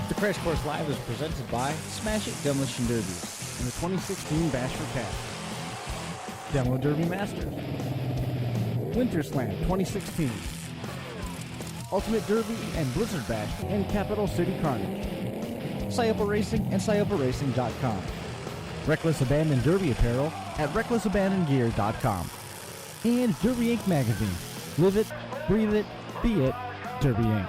The Crash Course Live is presented by Smash It Demolition Derbies and the 2016 Bash for Cash. Demo Derby Masters. Winter Slam 2016. Ultimate Derby and Blizzard Bash and Capital City Carnage. Sciapa Racing and SciapaRacing.com. Reckless Abandon Derby apparel at RecklessAbandonGear.com. And Derby Inc. magazine. Live it, breathe it, be it, Derby Inc.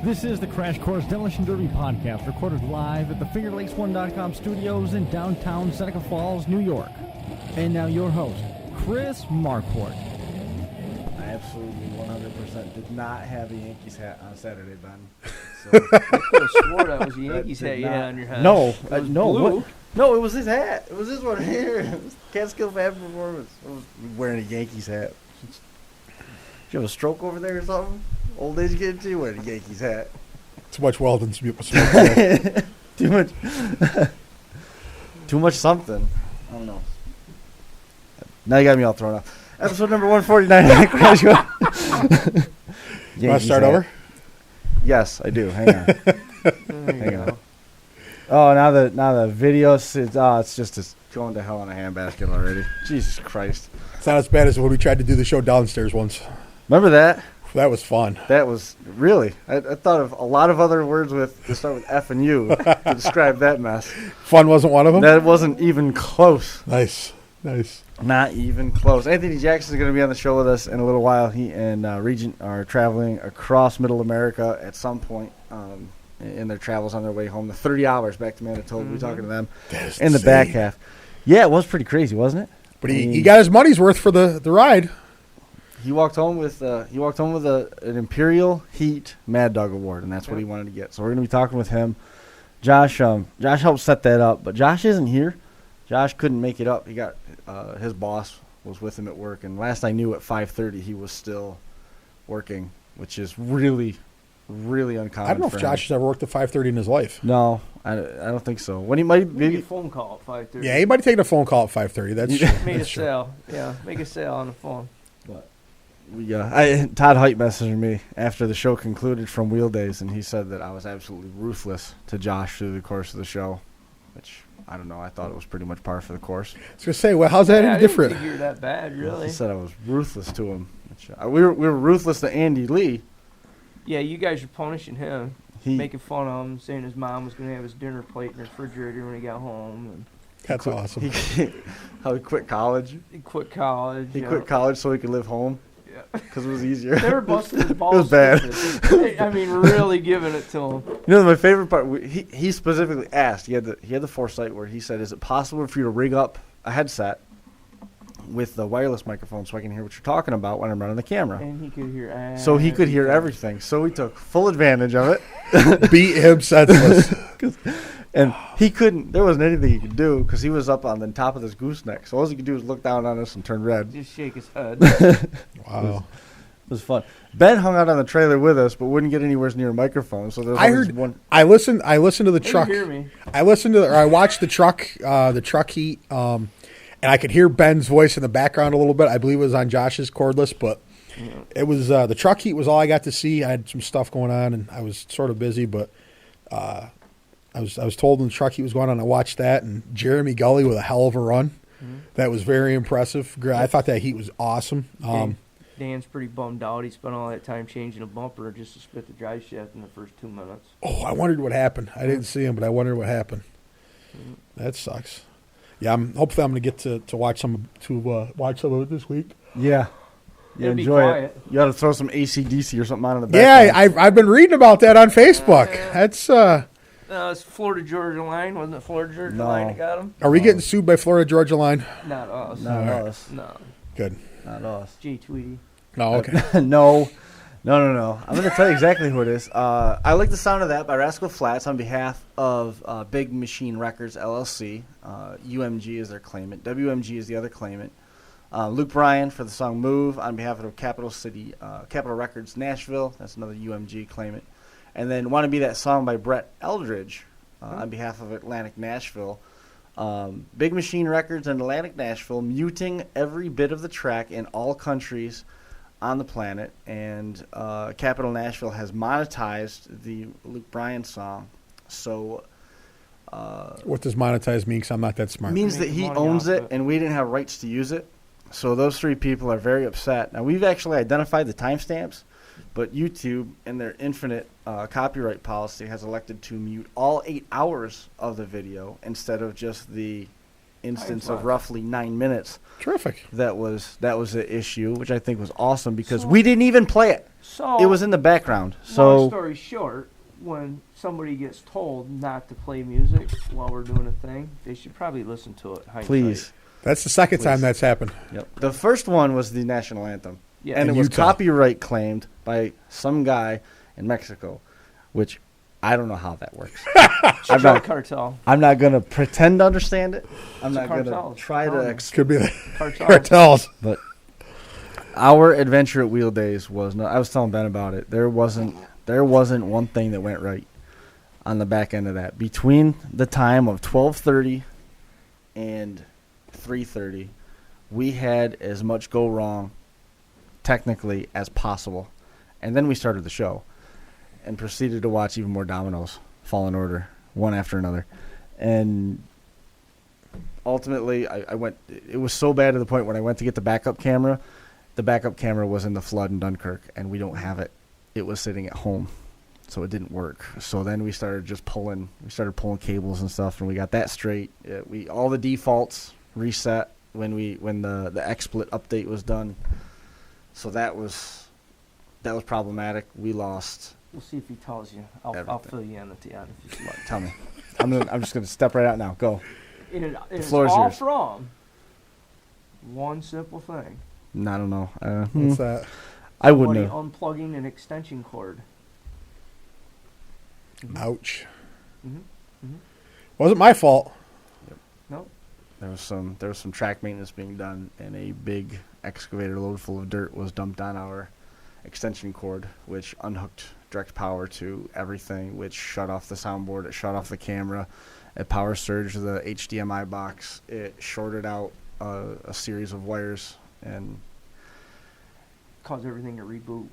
This is the Crash Course Demolition Derby podcast, recorded live at the FingerLakes1.com studios in downtown Seneca Falls, New York. And now your host, Chris Marquardt. I absolutely 100% did not have a Yankees hat on Saturday, Ben. So, I could have swore that was a Yankees hat you had on your head. No, no, what? No, it was his hat. It was this one here. It was Catskill Fab Performance. I was wearing a Yankees hat. Did you have a stroke over there or something? Old age getting to you wearing a Yankees hat. Too much Weldon smoke. Too much. Too much something. I don't know. Now you got me all thrown off. Episode number 149. Crash Course. You want to start over? Yes, I do. Hang on. Hang on. Oh, now the video, it's just going to hell in a handbasket already. Jesus Christ. It's not as bad as when we tried to do the show downstairs once. Remember that? That was fun. That was really. I thought of a lot of other words to start with F and U to describe that mess. Fun wasn't one of them? That wasn't even close. Nice. Not even close. Anthony Jackson is going to be on the show with us in a little while. He and Regent are traveling across Middle America at some point in their travels on their way home. The 30 hours back to Manitoba. We'll be talking to them in the back half. Yeah, it was pretty crazy, wasn't it? But he got his money's worth for the ride. He walked home with an Imperial Heat Mad Dog Award, and that's what he wanted to get. So we're going to be talking with him. Josh helped set that up, but Josh isn't here. Josh couldn't make it up. He got his boss was with him at work, and last I knew at 5:30 he was still working, which is really, really uncommon. I don't know if Josh has ever worked at 5:30 in his life. No, I don't think so. When he might maybe a phone call at 5:30. Yeah, he might have taken a phone call at 5:30. That's true. Made a sale. Yeah, make a sale on the phone. But Todd Height messaged me after the show concluded from Wheel Days, and he said that I was absolutely ruthless to Josh through the course of the show, which I don't know. I thought it was pretty much par for the course. I was going to say, well, how's that any different? I didn't think you were that bad, really. He said I was ruthless to him. Which, we were ruthless to Andy Lee. Yeah, you guys are punishing him, making fun of him, saying his mom was going to have his dinner plate in the refrigerator when he got home. And that's awesome. How he quit college. He quit college. He quit college so he could live home. Yeah, because it was easier. They were busting his balls. It was bad. I mean, really giving it to him. You know, my favorite part. He specifically asked. He had the foresight where he said, "Is it possible for you to rig up a headset with the wireless microphone so I can hear what you're talking about when I'm running the camera?" And he could hear. So he could hear everything. So we took full advantage of it. Beat him senseless. And he couldn't. There wasn't anything he could do because he was up on the top of this gooseneck. So all he could do was look down on us and turn red. Just shake his head. Wow, it was fun. Ben hung out on the trailer with us, but wouldn't get anywhere near a microphone. So I heard. I listened to the truck. Hear me. I watched the truck heat, and I could hear Ben's voice in the background a little bit. I believe it was on Josh's cordless, but it was the truck heat was all I got to see. I had some stuff going on, and I was sort of busy, but. I was told when the truck heat was going on, I watched that, and Jeremy Gully with a hell of a run. Mm-hmm. That was very impressive. I thought that heat was awesome. Dan's pretty bummed out. He spent all that time changing a bumper just to spit the drive shaft in the first 2 minutes. Oh, I wondered what happened. I didn't see him, but I wondered what happened. Mm-hmm. That sucks. Yeah, hopefully I'm going to get to watch some of it this week. Yeah. You enjoy it. You got to throw some AC/DC or something on in the back. Yeah, I've been reading about that on Facebook. That's it's Florida Georgia Line, wasn't it? Florida Georgia Line that got him. Are we getting sued by Florida Georgia Line? Not us. Not us. No. Good. Not us. J. Tweedy. No. Okay. No. I'm going to tell you exactly who it is. I like the sound of that by Rascal Flatts on behalf of Big Machine Records LLC. UMG is their claimant. WMG is the other claimant. Luke Bryan for the song Move on behalf of Capital Records Nashville. That's another UMG claimant. And then Want to Be That Song by Brett Eldridge on behalf of Atlantic Nashville. Big Machine Records and Atlantic Nashville muting every bit of the track in all countries on the planet, and Capital Nashville has monetized the Luke Bryan song. So, what does monetize mean? Because I'm not that smart. It means that he owns it, and we didn't have rights to use it. So those 3 people are very upset. Now, we've actually identified the timestamps, but YouTube, in their infinite copyright policy, has elected to mute all 8 hours of the video instead of just the instance of roughly 9 minutes. Terrific. That was the issue, which I think was awesome because we didn't even play it. So it was in the background. So long story short, when somebody gets told not to play music while we're doing a thing, they should probably listen to it. Hindsight. Please. That's the second time that's happened. Yep. The first one was the national anthem. Yeah. And it In was Utah. copyright claimed by some guy in Mexico, which I don't know how that works. Cartel. I'm not going to pretend to understand it. I'm not going to cartels. try to Could be the Cartel. cartels. But our adventure at Wheel Days was no. I was telling Ben about it. There wasn't one thing that went right on the back end of that. Between the time of 12:30 and 3:30, we had as much go wrong technically as possible. And then we started the show and proceeded to watch even more dominoes fall in order, one after another. And ultimately, I went. It was so bad to the point when I went to get the backup camera was in the flood in Dunkirk, and we don't have it. It was sitting at home, so it didn't work. So then we started just pulling. We started pulling cables and stuff, and we got that straight. All the defaults reset when the XSplit update was done. So that was problematic. We lost. We'll see if he tells you. I'll fill you in at the end if you like. Tell me. I'm just gonna step right out now. Go. It's floor is all yours. from one simple thing. I don't know. What's that? I wouldn't have. Unplugging an extension cord. Ouch. Mm-hmm. Wasn't my fault. No. There was some track maintenance being done, and a big excavator load full of dirt was dumped on our extension cord, which unhooked direct power to everything, which shut off the soundboard, it shut off the camera, it power surged the HDMI box, it shorted out a series of wires, and Caused everything to reboot.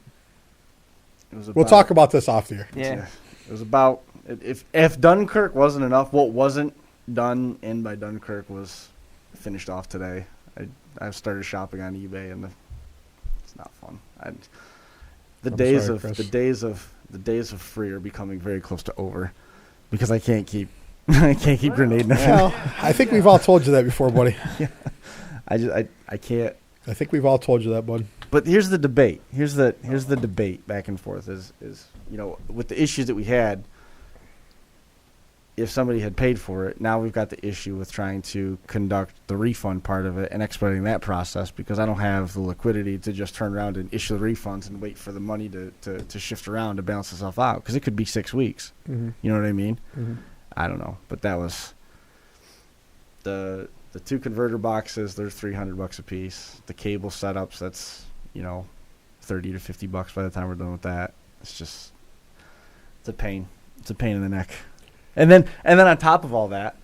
it was We'll talk about this off the air. Yeah. It was about if Dunkirk wasn't enough, what wasn't done in by Dunkirk was finished off today. I've started shopping on eBay, and it's not fun. The days of free are becoming very close to over because I can't keep grenading them. Well, I think we've all told you that before, buddy. Yeah. I can't. I think we've all told you that, bud. But here's the debate. Here's the debate back and forth is with the issues that we had. If somebody had paid for it, now we've got the issue with trying to conduct the refund part of it and expediting that process because I don't have the liquidity to just turn around and issue the refunds and wait for the money to shift around to balance itself out because it could be 6 weeks. Mm-hmm. You know what I mean? Mm-hmm. I don't know, but that was the 2 converter boxes. They're $300 a piece. The cable setups, that's $30 to $50 by the time we're done with that. It's a pain. It's a pain in the neck. And then on top of all that,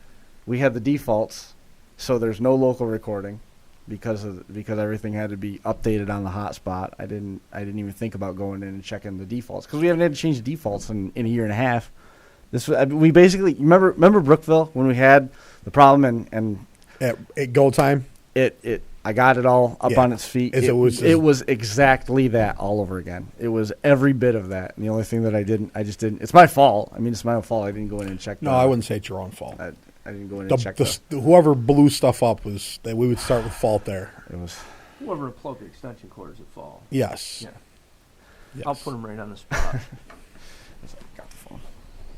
we had the defaults, so there's no local recording because everything had to be updated on the hotspot. I didn't even think about going in and checking the defaults because we haven't had to change the defaults in a year and a half. We basically remember Brookfield when we had the problem and at go time. I got it all up on its feet. It was exactly that all over again. It was every bit of that. And the only thing that I just didn't. It's my fault. I mean, it's my own fault. I didn't go in and check. No, I wouldn't say it's your own fault. I didn't go in and check. Whoever blew stuff up was that we would start with fault there. It was whoever unplugged the extension cord is at fault. Yes. Yeah. Yes. I'll put them right on the spot. got the phone.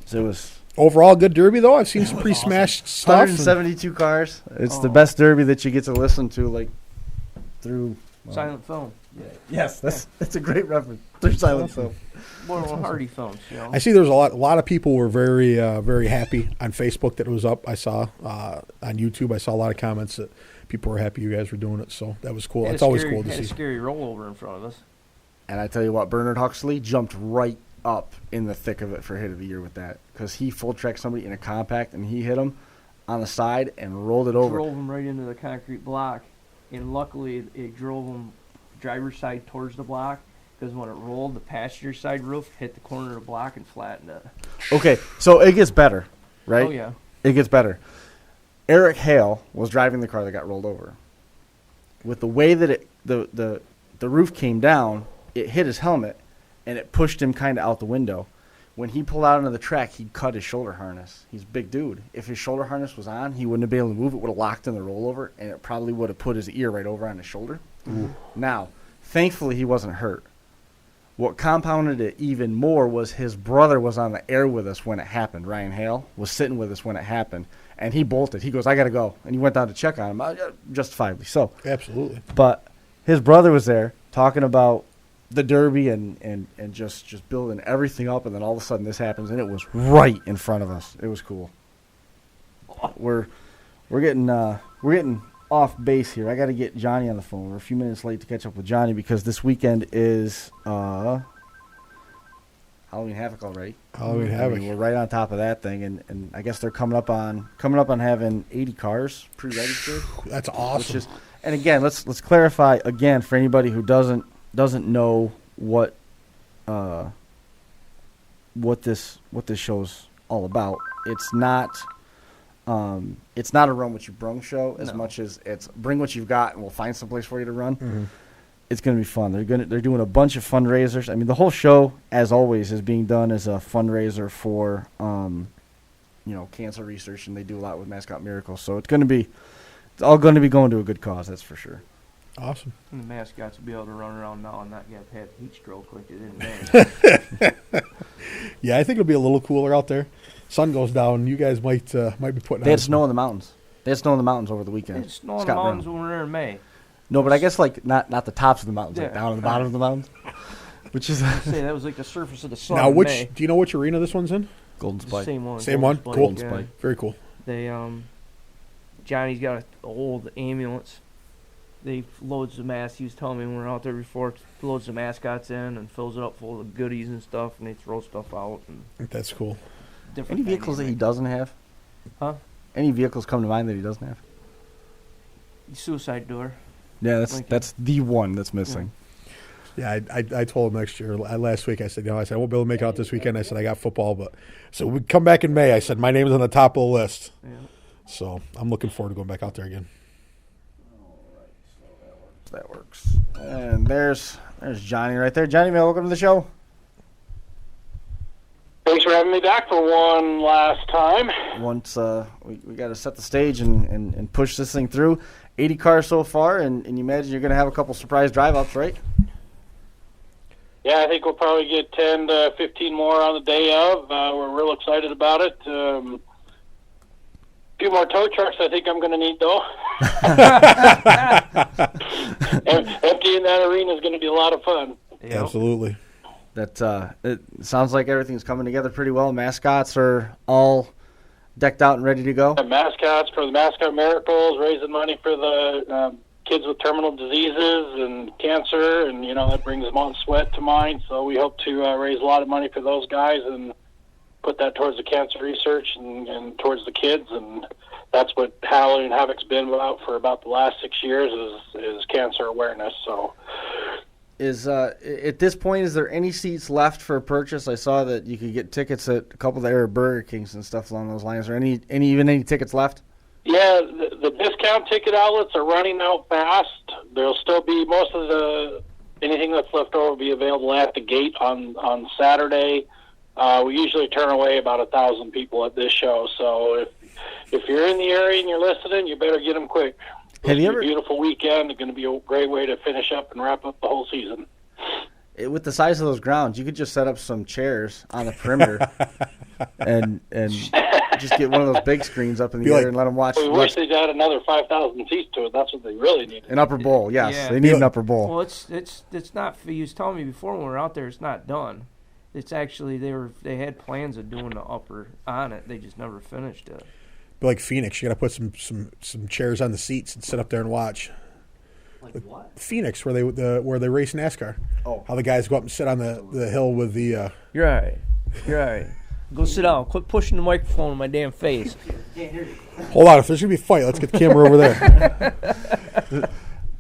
So it was. Overall, good derby though. I've seen some pretty smashed stuff. 172 cars. It's the best derby that you get to listen to, through Silent film. Yeah. Yes, that's a great reference. Through silent film. More Hardy films. I see. There's a lot of people were very very happy on Facebook that it was up. I saw on YouTube. I saw a lot of comments that people were happy you guys were doing it. So that was cool. That's always cool to see. Had a scary rollover in front of us. And I tell you what, Bernard Huxley jumped right up in the thick of it for hit of the year with that because he full tracked somebody in a compact and he hit him on the side and rolled it over. Drove him right into the concrete block, and luckily it drove him driver's side towards the block, because when it rolled, the passenger side roof hit the corner of the block and flattened it. Okay, so it gets better, right? Oh, yeah. It gets better. Eric Hale was driving the car that got rolled over. With the way that the roof came down, it hit his helmet, and it pushed him kind of out the window. When he pulled out onto the track, he'd cut his shoulder harness. He's a big dude. If his shoulder harness was on, he wouldn't have been able to move. It would have locked in the rollover, and it probably would have put his ear right over on his shoulder. Ooh. Now, thankfully, he wasn't hurt. What compounded it even more was his brother was on the air with us when it happened. Ryan Hale was sitting with us when it happened, and he bolted. He goes, "I got to go." And he went down to check on him, justifiably so. Absolutely. But his brother was there talking about the Derby and just building everything up, and then all of a sudden this happens, and it was right in front of us. It was cool. We're getting off base here. I got to get Johnny on the phone. We're a few minutes late to catch up with Johnny because this weekend is Halloween Havoc already. Halloween Havoc. We're right on top of that thing, and I guess they're coming up on having 80 cars pre-registered. That's awesome. And again, let's clarify again for anybody who doesn't know what this show's all about. It's not a run what you brung show as much as it's bring what you've got and we'll find some place for you to run. Mm-hmm. It's going to be fun. They're doing a bunch of fundraisers. I mean, the whole show, as always, is being done as a fundraiser for cancer research, and they do a lot with Mascot Miracles. So it's all going to be going to a good cause. That's for sure. Awesome. And the mascots will be able to run around now and not have heat stroke like they did in May. Yeah, I think it'll be a little cooler out there. Sun goes down. You guys might be putting. They had snow in the mountains. They had snow in the mountains over the weekend. They had snow in the mountains when we were there in May. No, but I guess like not the tops of the mountains, like down at the bottom of the mountains. Which is say that was like the surface of the sun. Now, in May. do you know which arena this one's in? Golden Spike. Same one. Same one. Spike, Cool. yeah. Very cool. They Johnny's got an old ambulance. They loads the masks. He was telling me when we were out there before, loads the mascots in and fills it up full of goodies and stuff, and they throw stuff out. And that's cool. Any vehicles that he doesn't have? Huh? Any vehicles come to mind that he doesn't have? Suicide door. Yeah, that's the one that's missing. Yeah, I told him last week. I said, I won't be able to make it out this weekend. I said I got football, but so we come back in May. I said my name's on the top of the list. Yeah. So I'm looking forward to going back out there again. That works. And there's Johnny right there. Johnny, welcome to the show. Thanks for having me back for one last time. Once we got to set the stage and push this thing through. 80 cars so far, and you imagine you're going to have a couple surprise drive-ups, right? Yeah, I think we'll probably get 10 to 15 more on the day of. We're real excited about it. A few more tow trucks I think I'm going to need, though. Emptying that arena is going to be a lot of fun. Yep. Absolutely. That it sounds like everything's coming together pretty well. Mascots are all decked out and ready to go. Mascots for the Mascot Miracles, raising money for the kids with terminal diseases and cancer, and that brings Mount Sweat to mind. So we hope to raise a lot of money for those guys and put that towards the cancer research and towards the kids. And that's what Halloween Havoc's been about for about the last 6 years is cancer awareness. So. At this point, is there any seats left for purchase? I saw that you could get tickets at a couple of the area Burger Kings and stuff along those lines. Are any tickets left? Yeah, the discount ticket outlets are running out fast. There'll still be most of anything that's left over will be available at the gate on Saturday. We usually turn away about 1,000 people at this show. So if you're in the area and you're listening, you better get them quick. Have you ever? A beautiful weekend. It's going to be a great way to finish up and wrap up the whole season. With the size of those grounds, you could just set up some chairs on the perimeter and just get one of those big screens up in the air and let them watch. We wish they'd add another 5,000 seats to it. That's what they really need. An upper bowl, yes. Yeah. They need an upper bowl. Well, it's not. He was telling me before when we were out there, it's not done. It's actually they had plans of doing the upper on it. They just never finished it. Like Phoenix, you got to put some chairs on the seats and sit up there and watch. Like what? Phoenix, where they race NASCAR. Oh, how the guys go up and sit on the hill with the. You're all right. Go sit down. Quit pushing the microphone in my damn face. Can't hear you. Hold on, if there's gonna be a fight, let's get the camera over there.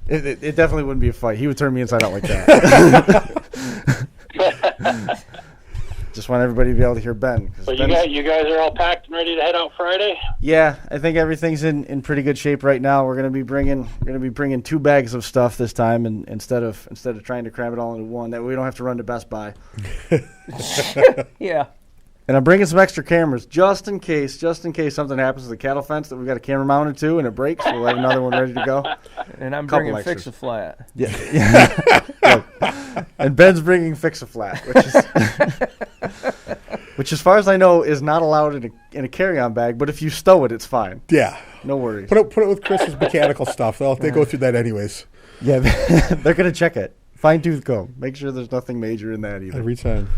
It definitely wouldn't be a fight. He would turn me inside out like that. Just want everybody to be able to hear Ben. But you guys are all packed and ready to head out Friday? Yeah, I think everything's in pretty good shape right now. We're gonna be bringing 2 bags of stuff this time, and instead of trying to cram it all into one, that we don't have to run to Best Buy. Yeah. And I'm bringing some extra cameras just in case something happens to the cattle fence that we've got a camera mounted to and it breaks. We'll have another one ready to go. And I'm Couple bringing extras. Fix-A-Flat. Yeah. And Ben's bringing Fix-A-Flat, which, as far as I know, is not allowed in a carry-on bag. But if you stow it, it's fine. Yeah. No worries. Put it with Chris's mechanical stuff. They go through that anyways. Yeah, they're gonna check it. Fine-tooth comb. Make sure there's nothing major in that either. Every time.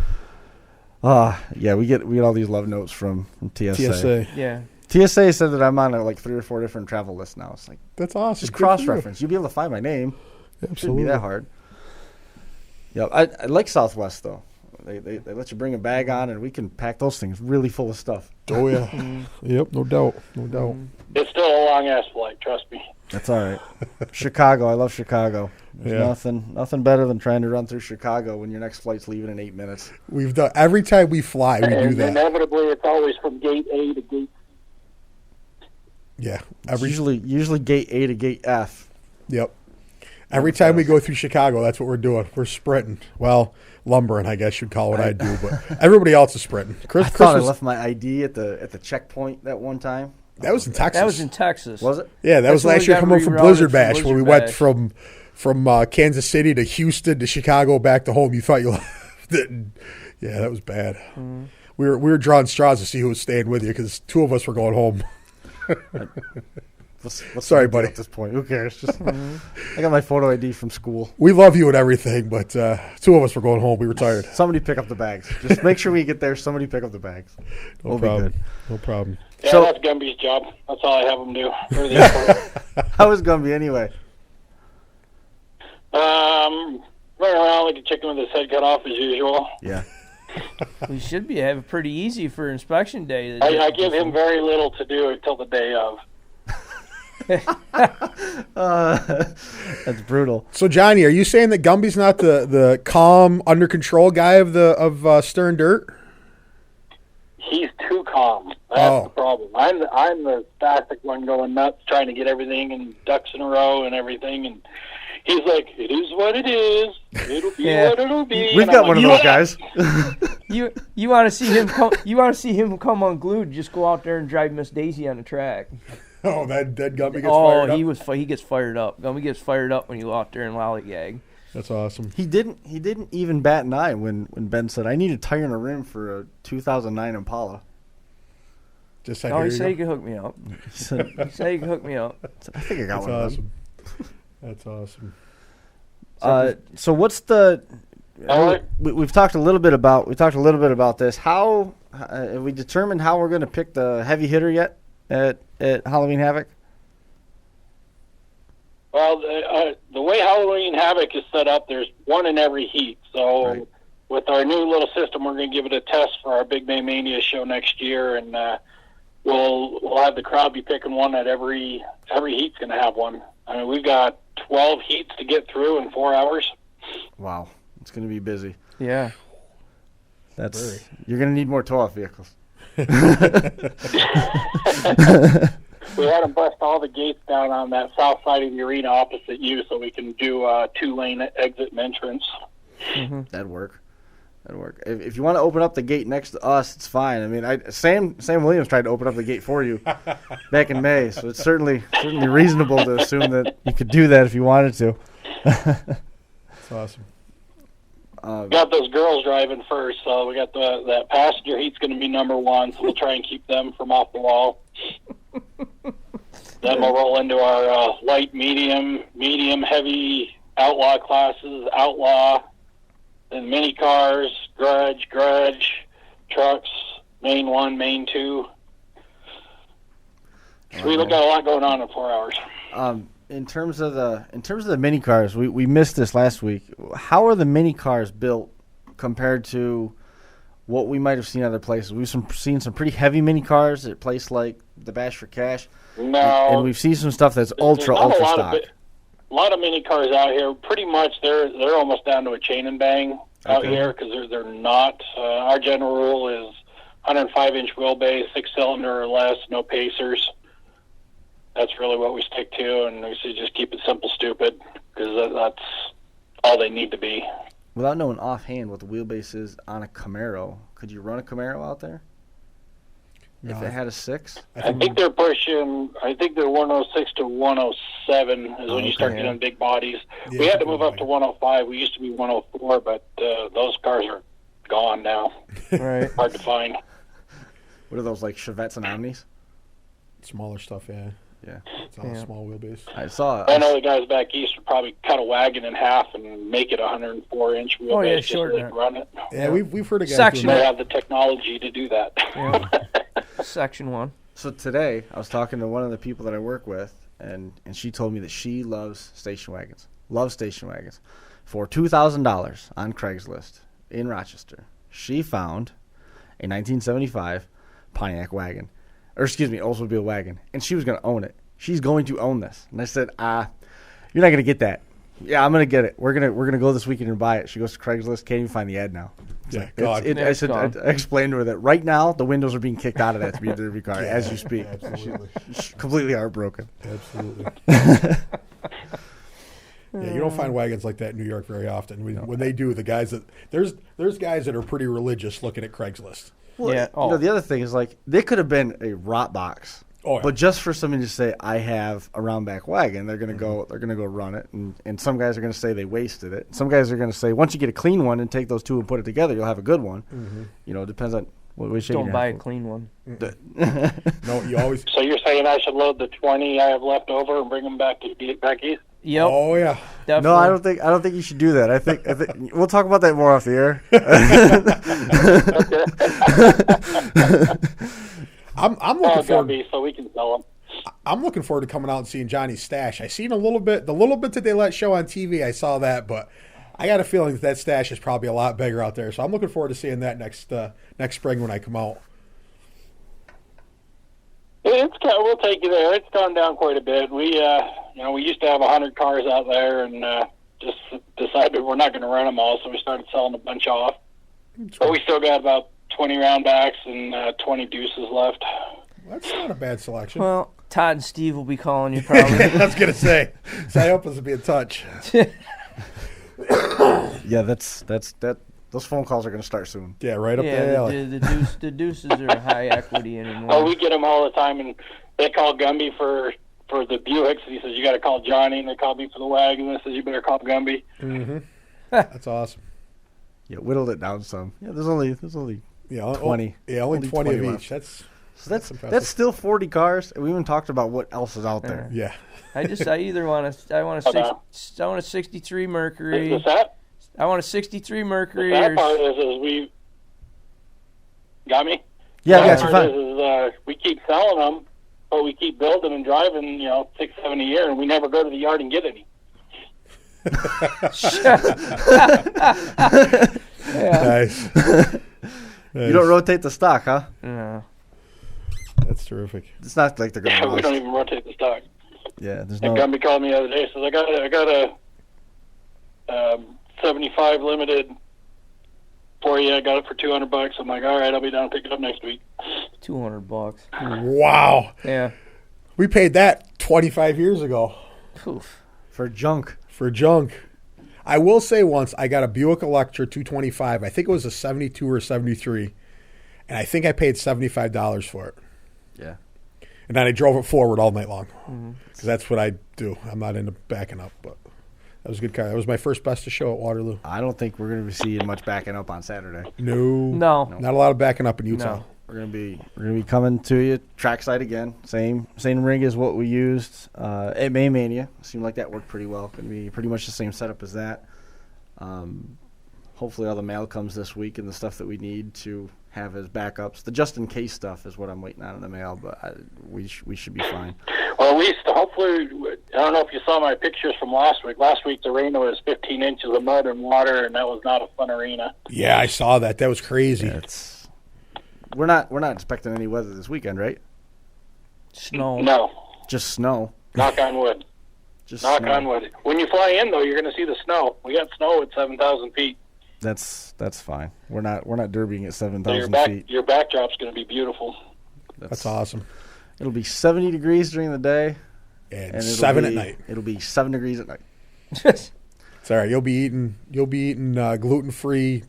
Yeah, we get all these love notes from TSA. Yeah. TSA said that I'm on like 3 or 4 different travel lists now. It's like, that's awesome. just Good for you. cross-reference. You'll be able to find my name. Absolutely. Shouldn't be that hard. Yeah, I like Southwest though. They let you bring a bag on, and we can pack those things really full of stuff. Oh yeah. Yep. No doubt. It's still a long-ass flight, trust me. That's all right. Chicago. I love Chicago. There's Yeah. nothing better than trying to run through Chicago when your next flight's leaving in 8 minutes. We've done every time we fly, we do And that. inevitably, it's always from gate A to gate. Yeah. Usually gate A to gate F. Yep. Every time we go through Chicago, that's what we're doing. We're sprinting. Well, lumbering, I guess you'd call what I do, but everybody else is sprinting. I thought I left my ID at the checkpoint that one time. That was in Texas. That was in Texas. Was it? Yeah, that That's was when last we year got coming from rerouted Blizzard from Bash, where we Blizzard went Bash. from Kansas City to Houston to Chicago back to home. You thought you left it. Yeah, that was bad. We were drawing straws to see who was staying with you because 2 of us were going home. What's Sorry, the big deal buddy. At this point, who cares? Just I got my photo ID from school. We love you and everything, but 2 of us were going home. We were tired. Somebody pick up the bags. Just make sure we get there. Somebody pick up the bags. No We'll problem. be good. No problem. Yeah, So- that's Gumby's job. That's all I have him do. For the airport. How is Gumby anyway? Running around like a chicken with his head cut off as usual. Yeah. We should have it pretty easy for inspection day. I give him very little to do until the day of. That's brutal. So, Johnny, are you saying that Gumby's not the calm, under control guy of Stern Dirt? He's too calm. That's Oh. the problem. I'm the spastic one going nuts, trying to get everything in ducks in a row and everything, and he's like, "It is what it is. It'll be Yeah. what it'll be." We've And got I'm one of like, those "Yeah." guys. You want to see him come? You want to see him come unglued? Just go out there and drive Miss Daisy on the track. Oh, that Gumby gets fired up. He gets fired up. Gumby gets fired up when you go out there and lollygag. That's awesome. He didn't even bat an eye when Ben said, "I need a tire and a rim for a 2009 Impala." Just said, No, he here said he you go. could hook me up. He said, He said he could hook me up. "I think I got That's one of awesome. That's awesome. them." So what's the? All right. We've talked a little bit about this. How have we determined how we're going to pick the heavy hitter yet at Halloween Havoc? Well, the way Halloween Havoc is set up, there's one in every heat. So Right. with our new little system, we're going to give it a test for our Big Bay Mania show next year, and we'll have the crowd be picking one at every heat's going to have one. I mean, we've got 12 heats to get through in 4 hours. Wow, it's going to be busy. Yeah. You're going to need more tow-off vehicles. We had them bust all the gates down on that south side of the arena opposite you, so we can do a 2-lane exit and entrance. That'd work. If you want to open up the gate next to us, it's fine. I mean, Sam Williams tried to open up the gate for you back in May, so it's certainly reasonable to assume that you could do that if you wanted to. That's awesome. Got those girls driving first, so we got that passenger heat's going to be number 1, so we'll try and keep them from off the wall. Then we'll roll into our light, medium, heavy outlaw classes, outlaw, then mini cars, garage, trucks, main 1, main 2. So we got a lot going on in 4 hours. In terms of the mini cars, we missed this last week. How are the mini cars built compared to what we might have seen other places? We've seen some pretty heavy mini cars at a place like the Bash for Cash. No, And we've seen some stuff that's there's not a lot of stock. lot of mini cars out here. Pretty much, they're almost down to a chain and bang out Okay. here because they're not. Our general rule is 105-inch wheelbase, 6-cylinder or less, no pacers. That's really what we stick to, and we say just keep it simple, stupid, because that's all they need to be. Without knowing offhand what the wheelbase is on a Camaro, could you run a Camaro out there? If No. it had a 6? I think they're pushing. I think they're 106 to 107 is when you start Okay. getting big bodies. Yeah, We had to big move up to body. 105. We used to be 104, but those cars are gone now. Right. Hard to find. What are those, like Chevettes and Omnis? Smaller stuff, yeah. Yeah. It's all Yeah. small wheelbase. I saw I know the guys back east would probably cut a wagon in half and make it a 104-inch wheelbase Oh, yeah, just so shorten they it. can run it. Yeah, we've heard of guys Section doing They that. have the technology to do that. Yeah. Section 1. So today, I was talking to one of the people that I work with, and she told me that she loves station wagons. Loves station wagons. For $2,000 on Craigslist in Rochester, she found a 1975 Pontiac wagon. Or excuse me, Oldsmobile wagon. And she was going to own it. She's going to own this. And I said, you're not going to get that. Yeah, I'm going to get it. We're gonna go this weekend and buy it. She goes to Craigslist, can't even find the ad now. Yeah, God. I said, I explained to her that right now the windows are being kicked out of that to be a derby car as you speak. Absolutely. She's completely heartbroken. Absolutely. Yeah, you don't find wagons like that in New York very often. When they do, the guys that there's guys that are pretty religious looking at Craigslist. Well, Yeah, you know, the other thing is like they could have been a rot box. Oh, yeah. But just for somebody to say I have a round back wagon, they're gonna go run it, and some guys are gonna say they wasted it. Some guys are gonna say once you get a clean one and take those two and put it together, you'll have a good one. You know, it depends on what shape Don't you buy a have. clean one. No, you always. So you're saying I should load the 20 I have left over and bring them back east? Yep. Oh yeah. Definitely. No, I don't think you should do that. I think we'll talk about that more off the air. I'm looking Oh, forward. Gumby, so we can sell them. I'm looking forward to coming out and seeing Johnny's stash. I seen the little bit that they let show on TV. I saw that, but I got a feeling that stash is probably a lot bigger out there. So I'm looking forward to seeing that next spring when I come out. We'll take you there. It's gone down quite a bit. We used to have 100 cars out there, and just decided we're not going to run them all, so we started selling a bunch off. But we still got about 20 roundbacks and 20 deuces left. That's not a bad selection. Well, Todd and Steve will be calling you probably. I was gonna say, so I hope us to be in touch. Yeah, that's those phone calls are going to start soon. Yeah, right up Yeah, there. alley. the deuces are high equity anymore. Oh, we get them all the time, and they call Gumby for the Buicks, and he says, you got to call Johnny, and they call me for the wagon, and I says, you better call Gumby. That's awesome. Yeah, whittled it down some. Yeah, there's only Yeah, 20. Only 20 of left. each. That's impressive. That's still 40 cars, and we even talked about what else is out there. yeah. I either want a 63 Mercury. The sad I want a 63 Mercury. part is we got me. Yeah, The yes, sad you're part fine. is we keep selling them, but we keep building and driving, 6, 7 a year, and we never go to the yard and get any. Nice. You don't rotate the stock, huh? No. That's terrific. It's not like they're going to We don't even rotate the stock. Yeah, there's And no. Gumby called me the other day. Says I got a 75 limited for you. I got it for $200. I'm like, all right, I'll be down to pick it up next week. $200. Wow. Yeah. We paid that 25 years ago Poof. For junk. for junk. I will say once I got a Buick Electra 225. I think it was a 72 or 73. And I think I paid $75 for it. Yeah. And then I drove it forward all night long. Because that's what I do. I'm not into backing up, but that was a good car. That was my first best of show at Waterloo. I don't think we're going to be seeing much backing up on Saturday. No. No. Not a lot of backing up in Utah. No. We're gonna be coming to you trackside again. Same rig as what we used at May Mania. Seemed like that worked pretty well. Gonna be pretty much the same setup as that. Hopefully all the mail comes this week and the stuff that we need to have as backups. The just in case stuff is what I'm waiting on in the mail, but we should be fine. Well, at least hopefully, I don't know if you saw my pictures from last week. Last week the arena was 15 inches of mud and water, and that was not a fun arena. Yeah, I saw that. That was crazy. We're not expecting any weather this weekend, right? Snow. No, Just snow. knock on wood. Just Knock snow. on wood. When you fly in, though, you're going to see the snow. We got snow at 7,000 feet. That's fine. We're not derbying at So 7,000 feet. your backdrop's going to be beautiful. That's awesome. It'll be 70 degrees during the day, And it'll 7 be- at night. It'll be 7 degrees at night. It's all right. You'll be eating gluten-free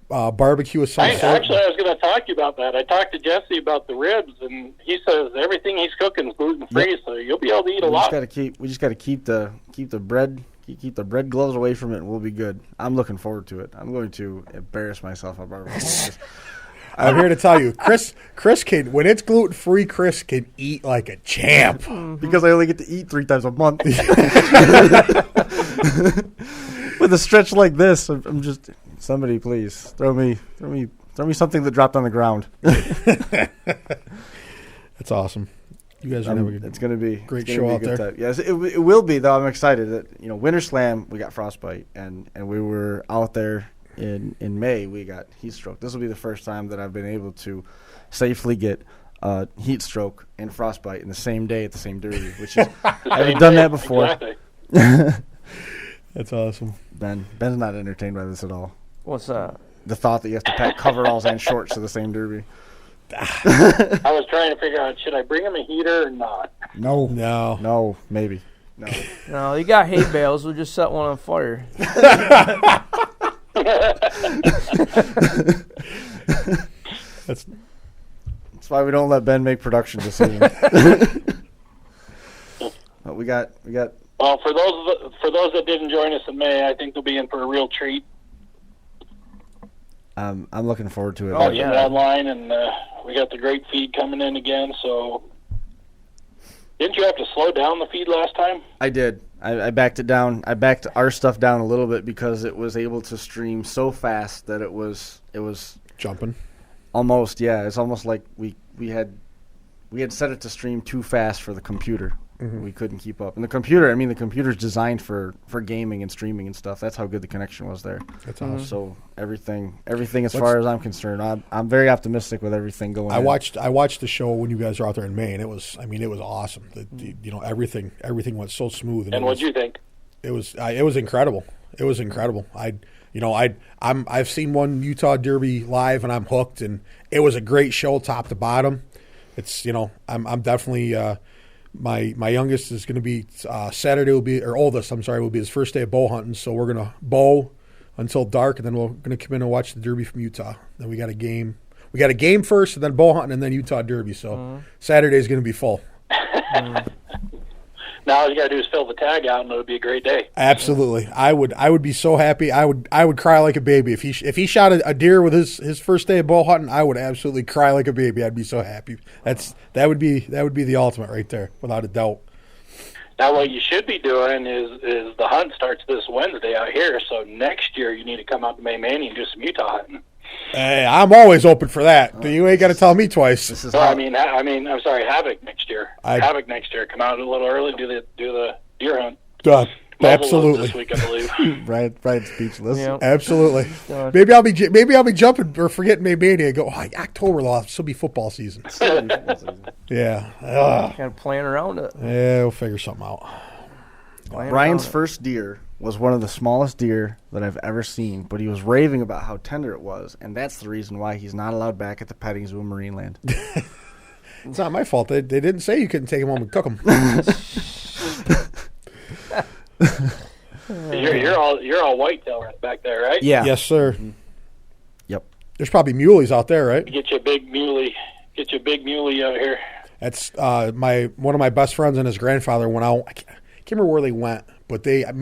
barbecue of some sort. Actually, I was going to talk to you about that. I talked to Jesse about the ribs, and he says everything he's cooking is gluten-free, so you'll be able to eat a lot. We just got to keep the bread gloves away from it, and we'll be good. I'm looking forward to it. I'm going to embarrass myself on barbecue. I'm here to tell you, Chris can, when it's gluten-free, Chris can eat like a champ. Because I only get to eat 3 times a month. With a stretch like this, I'm just, somebody please throw me something that dropped on the ground. That's awesome. You guys are having a good. It's going to be great it's gonna show be a out good there. time. Yes, it will be though. I'm excited that Winter Slam we got frostbite and we were out there in May we got heat stroke. This will be the first time that I've been able to safely get heat stroke and frostbite in the same day at the same derby, which is I haven't done that before. Exactly. That's awesome. Ben's not entertained by this at all. What's that? The thought that you have to pack coveralls and shorts to the same derby. I was trying to figure out, should I bring him a heater or not? No, maybe. No. No, you got hay bales. We'll just set one on fire. That's That's why we don't let Ben make production decisions. But we got. Well, for those that didn't join us in May, I think they'll be in for a real treat. I'm looking forward to it. Oh, Watching yeah. that line, and we got the great feed coming in again. So, didn't you have to slow down the feed last time? I did. I backed it down. I backed our stuff down a little bit because it was able to stream so fast that it was jumping. almost It's almost like we had set it to stream too fast for the computer. Mm-hmm. We couldn't keep up. And the computer's designed for gaming and streaming and stuff. That's how good the connection was there. That's awesome. So everything as far as I'm concerned, I'm very optimistic with everything going. I watched the show when you guys were out there in May, and it was awesome. Everything went so smooth. And what'd you think? It was incredible. It was incredible. I've seen one Utah Derby live, and I'm hooked. And it was a great show, top to bottom. It's I'm definitely my youngest is going to be Saturday oldest will be his first day of bow hunting. So we're gonna bow until dark, and then we're gonna come in and watch the Derby from Utah. Then we got a game. We got a game first, and then bow hunting, and then Utah Derby. So Saturday's going to be full. Now all you gotta do is fill the tag out, and it'll be a great day. Absolutely, I would be so happy. I would cry like a baby if he shot a deer with his first day of bow hunting. I would absolutely cry like a baby. I'd be so happy. That would be the ultimate right there, without a doubt. Now what you should be doing is the hunt starts this Wednesday out here. So next year you need to come out to May Manny and do some Utah hunting. Hey, I'm always open for that. You ain't got to tell me twice. This is So how, I'm sorry, Havoc next year. Havoc next year. Come out a little early, do the deer hunt. Muzzleloads Absolutely, this week, I believe. Brian's speechless. Yeah. absolutely. Done. Maybe I'll be jumping or forgetting May and go. October will still be football season. Yeah, Kind of playing around it. yeah, we'll figure something out. Playing Brian's around it. first deer was one of the smallest deer that I've ever seen, but he was raving about how tender it was, and that's the reason why he's not allowed back at the petting zoo in Marineland. It's not my fault. They didn't say you couldn't take them home and cook them. You're all whitetail right back there, right? Yeah. Yes, sir. Yep. There's probably muleys out there, right? Get you a big muley. Get you a big muley out here. That's one of my best friends and his grandfather went out. I can't remember where they went, but it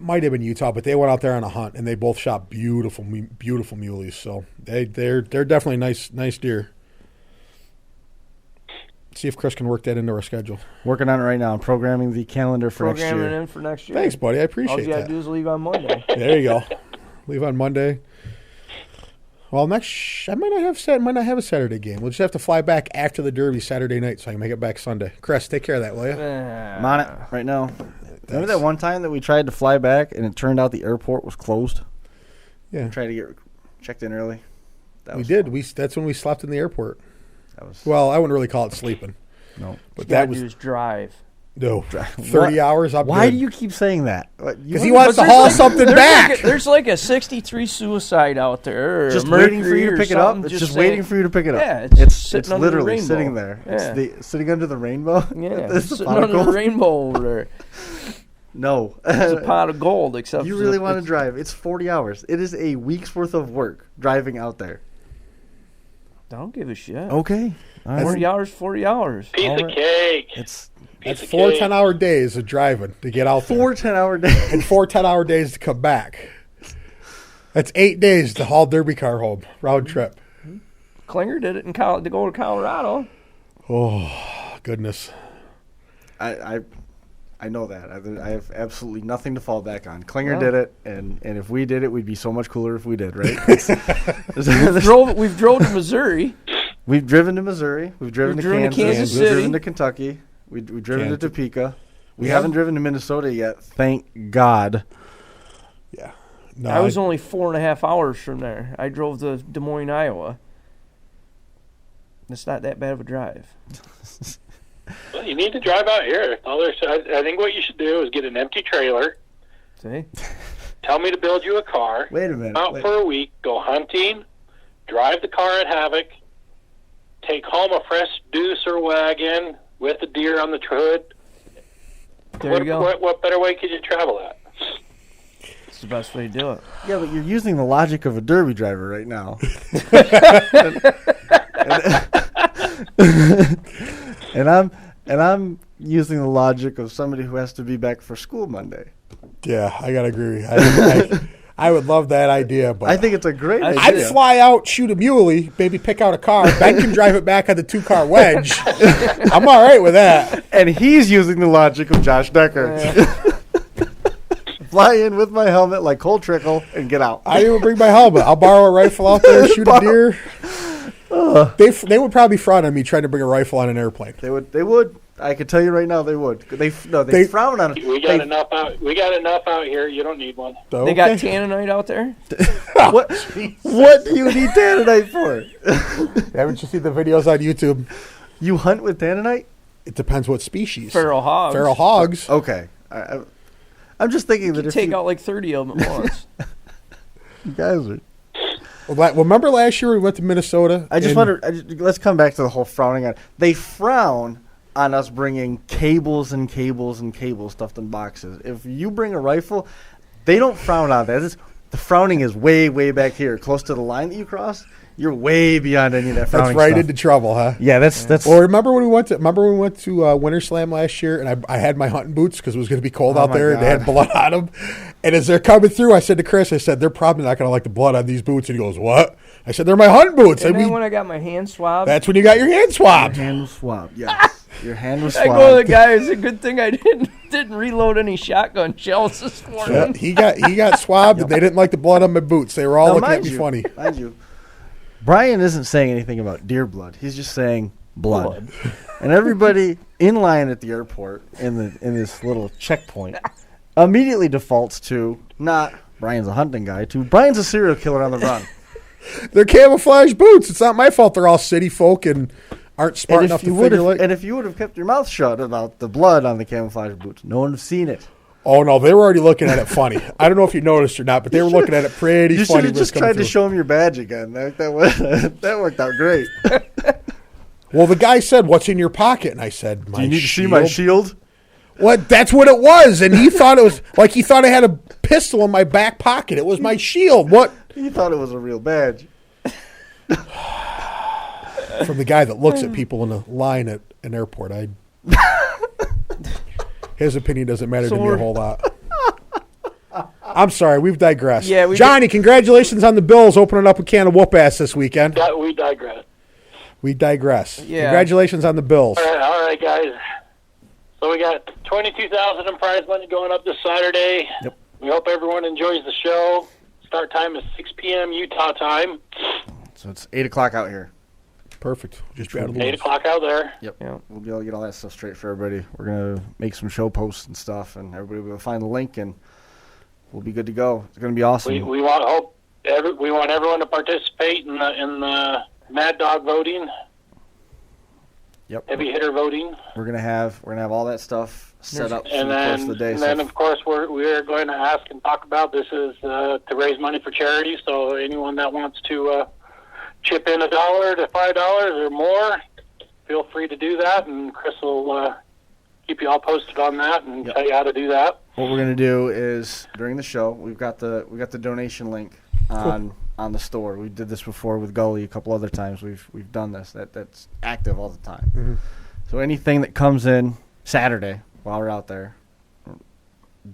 might have been Utah, but they went out there on a hunt and they both shot beautiful muleys. So they're definitely nice deer. See if Chris can work that into our schedule. Working on it right now. I'm programming the calendar for next Programming year. in for next year. Thanks, buddy. I All appreciate you gotta that. do is leave on Monday. There you go. Leave on Monday. Well, I might not have a Saturday game. We'll just have to fly back after the Derby Saturday night so I can make it back Sunday. Chris, take care of that, will you? I'm on it right now. Remember that one time that we tried to fly back and it turned out the airport was closed? Yeah, Tried to get checked in early. we did. That's when we slept in the airport. That was Well, I wouldn't really call it sleeping, no. but What you gotta that was do is drive. No, 30 hours. Why do you keep saying that? Because he wants to haul something back. There's like a 63 suicide out there. Or just a waiting for you to Mercury or pick it up. something, It's just saying- waiting for you to pick it up. Yeah, it's sitting under the literally rainbow. sitting there. Yeah. It's sitting under the rainbow. Yeah, It's sitting a pot of under the gold. rainbow over there. No, It's a pot of gold. Except you for really the- want to drive. It's 40 hours. It is a week's worth of work driving out there. I don't give a shit. Okay. 40 hours, 40 hours. Piece All of right. cake. It's That's Piece of 4 cake. 10-hour days of driving to get out there. 4 10-hour days. And 4 10-hour days to come back. That's 8 days to haul Derby car home, round trip. Klinger did it to go to Colorado. Oh, goodness. I know that. I have absolutely nothing to fall back on. Klinger No. did it, and if we did it, we'd be so much cooler if we did, right? We've drove to Missouri. We've driven to Missouri. We've driven to driven to Kansas. Kansas We've City. driven to Kentucky. We've driven Kansas. to Topeka. We Yeah. haven't driven to Minnesota yet, thank God. Yeah. No, I was only 4.5 hours from there. I drove to Des Moines, Iowa. It's not that bad of a drive. Well, you need to drive out here. I think what you should do is get an empty trailer. See? Tell me to build you a car. Wait a minute. Out Wait. for a week. Go hunting. Drive the car at Havoc. Take home a fresh deuce or wagon with a deer on the hood. There you go. What better way could you travel at? It's the best way to do it. Yeah, but you're using the logic of a derby driver right now. and I'm using the logic of somebody who has to be back for school Monday. Yeah, I got to agree. I would love that idea, but I think it's a great I'd idea. I'd fly out, shoot a muley, maybe pick out a car. Ben can drive it back on the 2-car wedge. I'm all right with that. And he's using the logic of Josh Decker. Fly in with my helmet like Cole Trickle and get out. I didn't even bring my helmet. I'll borrow a rifle out there, shoot a deer. They would probably frown on me trying to bring a rifle on an airplane. They would. I can tell you right now they would. They frown on it. We got enough out. We got enough out here. You don't need one. So, They got okay. tanninite out there? What do you need tanninite for? Haven't you seen the videos on YouTube? You hunt with tanninite? It depends what species. Feral hogs. Feral hogs. Okay. I'm just thinking that You if take you out like 30 of them at once. guys are... Well, remember last year we went to Minnesota? I just and- wonder. Let's come back to the whole frowning on. They frown on us bringing cables and cables and cables stuffed in boxes. If you bring a rifle, they don't frown on that. The frowning is way, way back here, close to the line that you cross. You're way beyond any of that frowning That's right stuff. into trouble, huh? Yeah, that's. Well, remember when we went to Winter Slam last year, and I had my hunting boots because it was going to be cold Oh out my there, and they had God. blood on them. And as they're coming through, I said to Chris, I said, they're probably not going to like the blood on these boots. And he goes, what? I said, they're my hunting boots. And And then when I got my hand swabbed, that's when you got your hand Your swabbed. hand was swabbed. Yes, your hand was I swabbed. go to the guy, it's a good thing I didn't reload any shotgun shells this morning. Yeah, he got swabbed, and they didn't like the blood on my boots. They were all Now, looking at mind me you, funny. Mind you, Brian isn't saying anything about deer blood. He's just saying blood. And everybody in line at the airport in this little checkpoint immediately defaults to not Brian's a hunting guy to Brian's a serial killer on the run. They're camouflage boots. It's not my fault they're all city folk and aren't smart enough to figure like. And if you would have kept your mouth shut about the blood on the camouflage boots, no one would have seen it. Oh, no, they were already looking at it funny. I don't know if you noticed or not, but they were looking at it pretty You should funny. have when it was just coming tried to through. show him your badge again. That worked out great. Well, the guy said, what's in your pocket? And I said, my Do you need shield. to see my shield? What? That's what it was. And he thought it was like he thought I had a pistol in my back pocket. It was my shield. What? He thought it was a real badge. From the guy that looks at people in a line at an airport. His opinion doesn't matter to me a whole lot. I'm sorry, we've digressed. Yeah, Johnny, congratulations on the Bills opening up a can of whoop ass this weekend. We digress. We digress. Yeah. Congratulations on the Bills. All right, guys. So we got $22,000 in prize money going up this Saturday. Yep. We hope everyone enjoys the show. Start time is 6 p.m. Utah time. So it's 8 o'clock out here. Perfect. Just be out of the 8 woods. o'clock out there. Yep. Yeah. We'll be able to get all that stuff straight for everybody. We're going to make some show posts and stuff, and everybody will find the link, and we'll be good to go. It's going to be awesome. We want everyone to participate in the Mad Dog voting. Yep. heavy hitter voting. We're gonna have all that stuff set up through And the course then, of the day. and So then of course, we're going to ask and talk about this is to raise money for charity. So anyone that wants to chip in $1 to $5 or more, feel free to do that, and Chris will keep you all posted on that and tell you how to do that. what we're gonna do is during the show, we've got the donation link on the store. We did this before with Gully a couple other times. We've done this. That's active all the time. Mm-hmm. So anything that comes in Saturday while we're out there,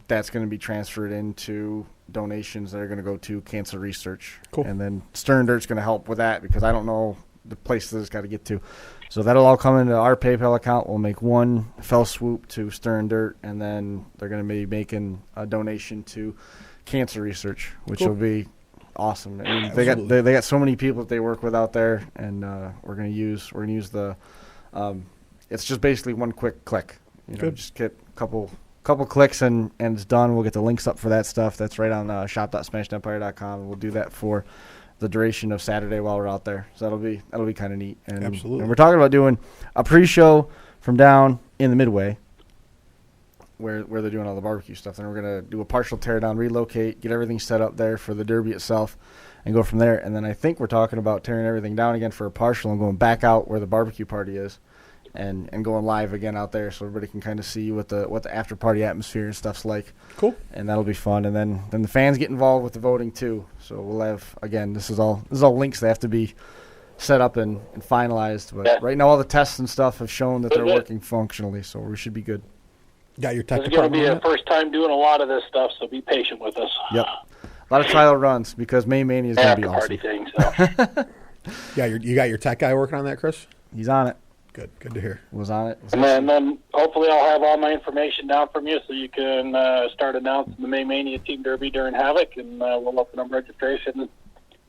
that's going to be transferred into donations that are going to go to cancer research. Cool. And then Stern Dirt's going to help with that because I don't know the place that it's got to get to. So that'll all come into our PayPal account. We'll make one fell swoop to Stern Dirt, and then they're going to be making a donation to cancer research, which will be awesome. I mean, they got so many people that they work with out there, and we're going to use the it's just basically one quick click. Just get a couple clicks and it's done. We'll get the links up for that stuff. That's right on shop.smashedempire.com, and we'll do that for the duration of Saturday while we're out there. So that'll be kind of neat. And, Absolutely. And we're talking about doing a pre-show from down in the Midway, where they're doing all the barbecue stuff. Then we're gonna do a partial teardown, relocate, get everything set up there for the Derby itself, and go from there. And then I think we're talking about tearing everything down again for a partial and going back out where the barbecue party is. And going live again out there, so everybody can kind of see what the after party atmosphere and stuff's like. Cool. And that'll be fun. And then the fans get involved with the voting too. So we'll have, again, this is all links that have to be set up and finalized. But right now all the tests and stuff have shown that they're working functionally, so we should be good. Got your tech It's going to department be on a it? first time doing a lot of this stuff, so be patient with us. Yep. A lot of trial runs because May Mania is going to be After awesome. party thing. So. Yeah, you got your tech guy working on that, Chris? He's on it. Good to hear. Was on it. And then hopefully I'll have all my information down from you so you can start announcing the May Mania Team Derby during Havoc, and we'll open up registration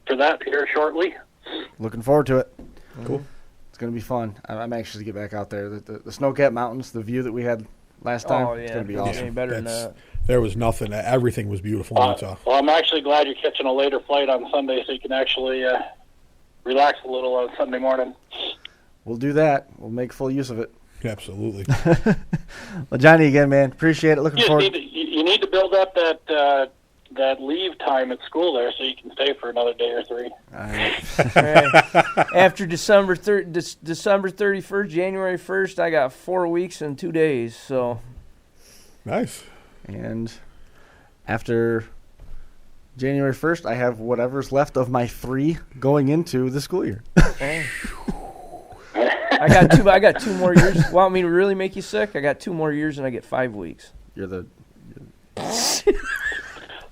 for that here shortly. Looking forward to it. Cool. It's going to be fun. I'm anxious to get back out there. The snow-capped mountains, the view that we had last time, it's going to be awesome. Any better than that. There was nothing. Everything was beautiful in Utah. Well, I'm actually glad you're catching a later flight on Sunday so you can actually relax a little on Sunday morning. We'll do that. We'll make full use of it. Absolutely. Well, Johnny, again, man, appreciate it. Looking You forward. need to build up that leave time at school there so you can stay for another day or three. After December 31st, January 1st, I got 4 weeks and 2 days. So Nice. And after January 1st, I have whatever's left of my 3 going into the school year. I got 2 more years. Want me to really make you sick? I got 2 more years and I get 5 weeks.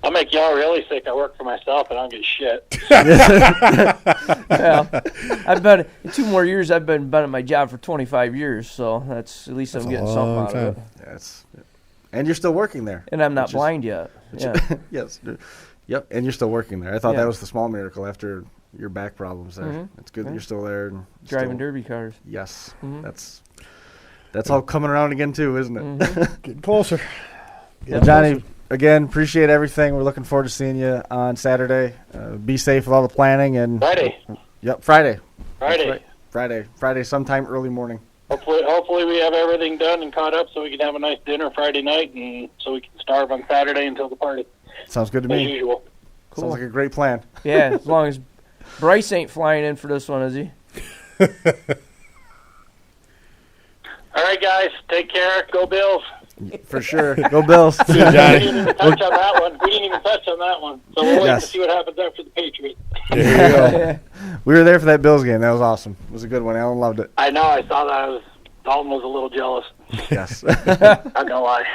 I'll make y'all really sick. I work for myself and I don't get shit. Well, I've been 2 more years. I've been at my job for 25 years, so that's at least I'm getting something out of it. Yes. And you're still working there. And I'm not blind yet. Yeah. Yes. Yep. And you're still working there. I thought Yeah. that was the small miracle after your back problems there. Mhm. It's good that Yeah. you're still there and Driving still, derby cars. Yes. Mhm. That's all coming around again too, isn't it? Mhm. Getting closer. Well, Johnny, again, appreciate everything. We're looking forward to seeing you on Saturday. Be safe with all the planning and Friday. Yep, Friday. Friday. That's right. Friday, sometime early morning. Hopefully we have everything done and caught up so we can have a nice dinner Friday night and so we can starve on Saturday until the party. Sounds good to As me. usual. Cool. Sounds like a great plan. Yeah, as long as Bryce ain't flying in for this one, is he? All right, guys. Take care. Go Bills. For sure. Go Bills. See you, We Johnny. didn't even touch on that one. So we'll wait Yes. to see what happens after the Patriots. There you go. Yeah. We were there for that Bills game. That was awesome. It was a good one. Alan loved it. I know. I saw that. Dalton was a little jealous. Yes. Not gonna lie.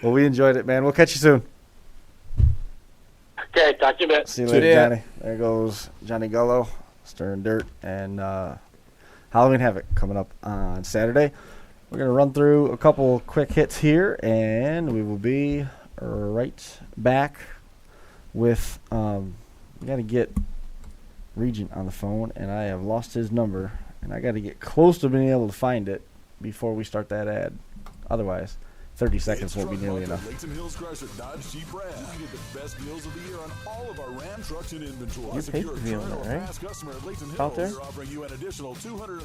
Well, we enjoyed it, man. We'll catch you soon. Okay. Talk to you in a bit. See you See later, ya. Johnny. There goes Johnny Gullo, Stern Dirt, and Halloween Havoc coming up on Saturday. We're going to run through a couple quick hits here, and we will be right back with we got to get Regent on the phone, and I have lost his number, and I got to get close to being able to find it before we start that ad. Otherwise, 30 seconds won't be Truck nearly Month at enough. Layton Hills Chrysler Dodge Jeep Ram. You can get the best deals of the year on all of our Ram trucks in inventory. You're Plus, if paid you're a to be on current it, or right? past customer at Layton Out Hills, there? we're offering you an additional $250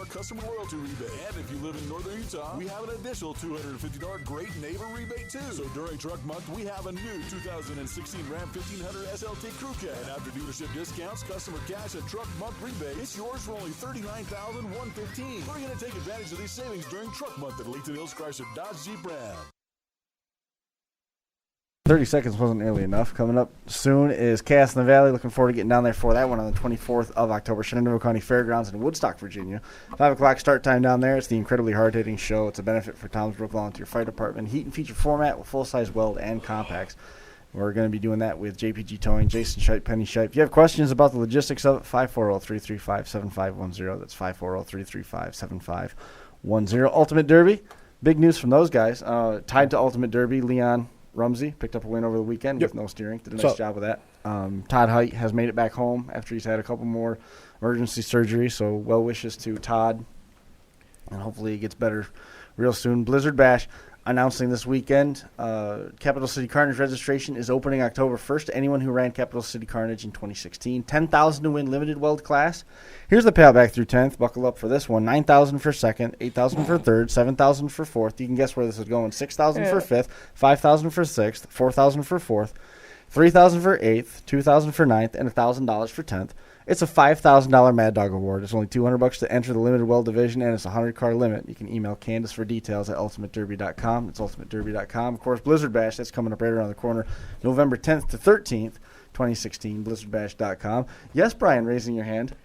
customer loyalty rebate. And if you live in northern Utah, we have an additional $250 Great Neighbor rebate too. So during Truck Month, we have a new 2016 Ram 1500 SLT Crew Cab. And after dealership discounts, customer cash, and Truck Month rebate, it's yours for only $39,115. We're going to take advantage of these savings during Truck Month at Layton Hills Chrysler Dodge Jeep Ram. 30 seconds wasn't nearly enough. Coming up soon is Chaos in the Valley. Looking forward to getting down there for that one on the 24th of October. Shenandoah County Fairgrounds in Woodstock, Virginia. 5 o'clock start time down there. It's the incredibly hard-hitting show. It's a benefit for Tomsbrook Volunteer Fire Department. Heat and feature format with full-size weld and compacts. We're going to be doing that with JPG Towing, Jason Shipe, Penny Shipe. If you have questions about the logistics of it, 540-335-7510. That's 540-335-7510. Ultimate Derby, big news from those guys. Tied to Ultimate Derby, Leon Rumsey picked up a win over the weekend with no steering. Did a nice job with that. Todd Height has made it back home after he's had a couple more emergency surgeries, so well wishes to Todd, and hopefully he gets better real soon. Blizzard Bash announcing this weekend. Capital City Carnage registration is opening October 1st to anyone who ran Capital City Carnage in 2016. $10,000 to win limited weld class. Here's the payout back through 10th. Buckle up for this one. $9,000 for second, $8,000 for third, $7,000 for fourth. You can guess where this is going. $6,000 for fifth, $5,000 for sixth, $4,000 for fourth, $3,000 for eighth, $2,000 for ninth, and $1,000 for 10th. It's a $5,000 Mad Dog Award. It's only $200 to enter the limited weld division, and it's a 100-car limit. You can email Candace for details at ultimatederby.com. It's ultimatederby.com. Of course, Blizzard Bash, that's coming up right around the corner, November 10th to 13th, 2016, blizzardbash.com. Yes, Brian, raising your hand.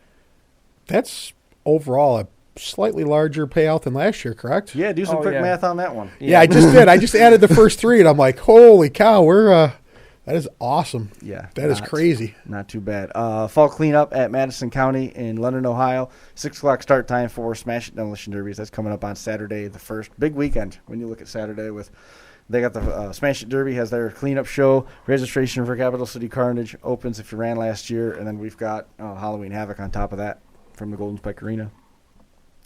That's overall a slightly larger payout than last year, correct? Yeah, do some quick math on that one. Yeah, I just did. I just added the first three, and I'm like, holy cow, that is awesome. Yeah. That is crazy. Not too bad. Fall cleanup at Madison County in London, Ohio. 6 o'clock start time for Smash It Demolition Derbies. That's coming up on Saturday, the 1st. Big weekend when you look at Saturday with they got the Smash It Derby has their cleanup show. Registration for Capital City Carnage opens if you ran last year. And then we've got Halloween Havoc on top of that from the Golden Spike Arena.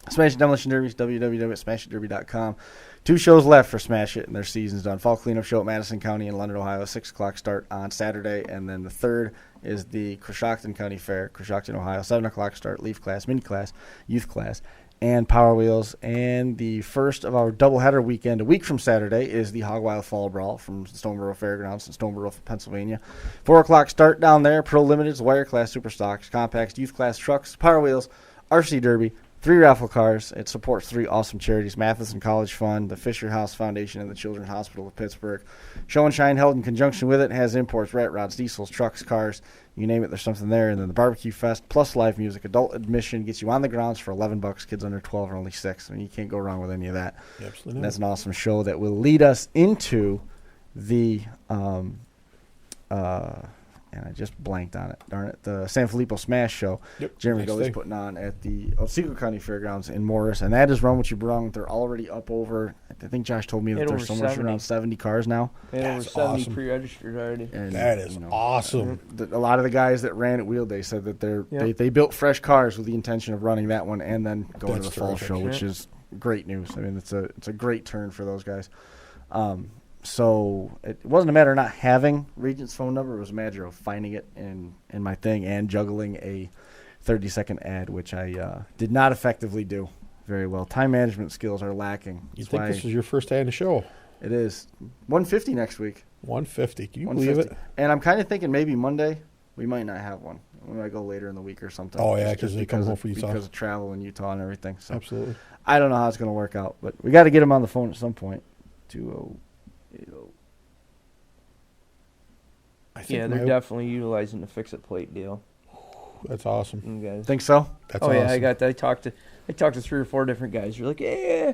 Smash It Demolition Derbies, www.smashitderby.com. 2 shows left for Smash It, and their season's done. Fall cleanup show at Madison County in London, Ohio, 6 o'clock start on Saturday. And then the 3rd is the Coshocton County Fair, Coshocton, Ohio, 7 o'clock start, leaf class, mini class, youth class, and Power Wheels. And the first of our doubleheader weekend, a week from Saturday, is the Hog Wild Fall Brawl from Stoneboro Fairgrounds in Stoneboro, Pennsylvania. 4 o'clock start down there, Pro Limiteds, Wire Class, Super Stocks, Compacts, Youth Class Trucks, Power Wheels, RC Derby, 3 raffle cars. It supports 3 awesome charities: Matheson College Fund, the Fisher House Foundation, and the Children's Hospital of Pittsburgh. Show and Shine held in conjunction with it has imports, rat rods, diesels, trucks, cars, you name it, there's something there. And then the Barbecue Fest plus live music. Adult admission gets you on the grounds for $11. Kids under 12 are only $6. I mean, you can't go wrong with any of that. Absolutely. That's an awesome show that will lead us into the and I just blanked on it. Darn it. The San Filippo Smash Show. Yep. Jeremy Next Gully's day. putting on at the Otsego County Fairgrounds in Morris. And that is Run What You Brung. They're already up over, I think Josh told me that Hit there's over somewhere 70. around 70 cars now. And over That's 70 awesome. pre-registered already. And, That is awesome. A lot of the guys that ran at Wheel Day said that they built fresh cars with the intention of running that one and then going to That's the fall terrific. show, which is great news. I mean, it's a great turn for those guys. So it wasn't a matter of not having Regent's phone number. It was a matter of finding it in my thing and juggling a 30-second ad, which I did not effectively do very well. Time management skills are lacking. You That's think why this was your first day in the show? it is 150 next week. 150. Can you believe 150. it? And I'm kind of thinking maybe Monday we might not have one. We might go later in the week or something. Oh, yeah, Just 'cause they come home for Utah. because of travel in Utah and everything. So Absolutely. I don't know how it's going to work out, but we got to get him on the phone at some point. 2080. I think Yeah, they're definitely utilizing the fix-it plate deal. That's awesome. You guys. Think so? That's Oh awesome. yeah, I talked to 3 or 4 different guys. You're like, yeah,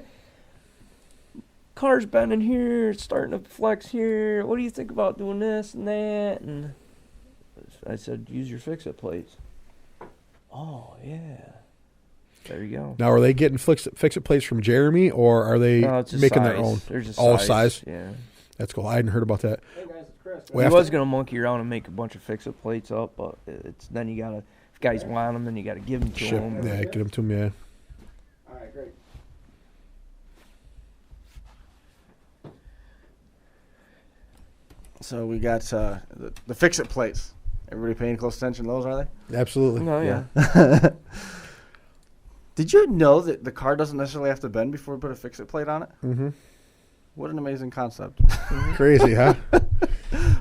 car's bending here, it's starting to flex here. What do you think about doing this and that? And I said, use your fix-it plates. Oh yeah, there you go. Now, are they getting fix-it plates from Jeremy, or are they No, it's just making their size. own? There's just Oh, size. size. Yeah. That's cool. I hadn't heard about that. Hey guys, it's Chris. We He have was to- gonna monkey around and make a bunch of fix-it plates up, but it's then you gotta, if guys want them, then you gotta give them to Ship. them. Yeah, get them to me. Yeah. All right, great. So we got the fix-it plates. Everybody paying close attention to those, are they? Absolutely. Oh, yeah. Did you know that the car doesn't necessarily have to bend before we put a fix-it plate on it? Mm-hmm. What an amazing concept. Crazy, huh?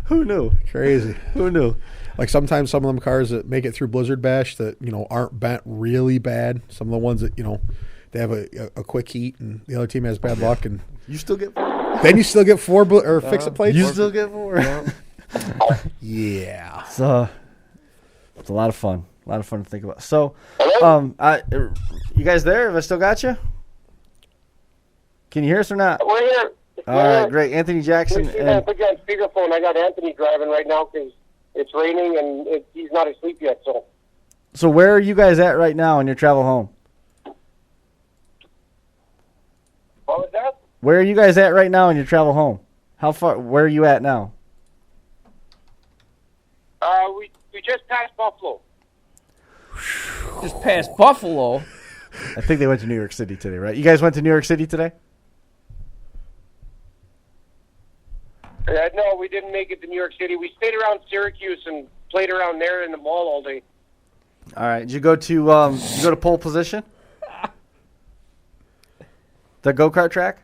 Who knew? Crazy. Who knew? Like sometimes some of them cars that make it through Blizzard Bash that, aren't bent really bad. Some of the ones that, they have a quick heat and the other team has bad luck. And You still get 4? then you still get 4 fix-it plates? You still get 4? Yeah. So it's a lot of fun. A lot of fun to think about. So, you guys there? Have I still got you? Can you hear us or not? We're here. All right, great. Anthony Jackson. I put you on speakerphone. I got Anthony driving right now because it's raining and he's not asleep yet. So where are you guys at right now on your travel home? What was that? Where are you guys at right now on your travel home? How far? Where are you at now? We just passed Buffalo. Just past Buffalo. I think they went to New York City today, right? You guys went to New York City today? No, we didn't make it to New York City. We stayed around Syracuse and played around there in the mall all day. All right. Did you go to pole position? The go-kart track?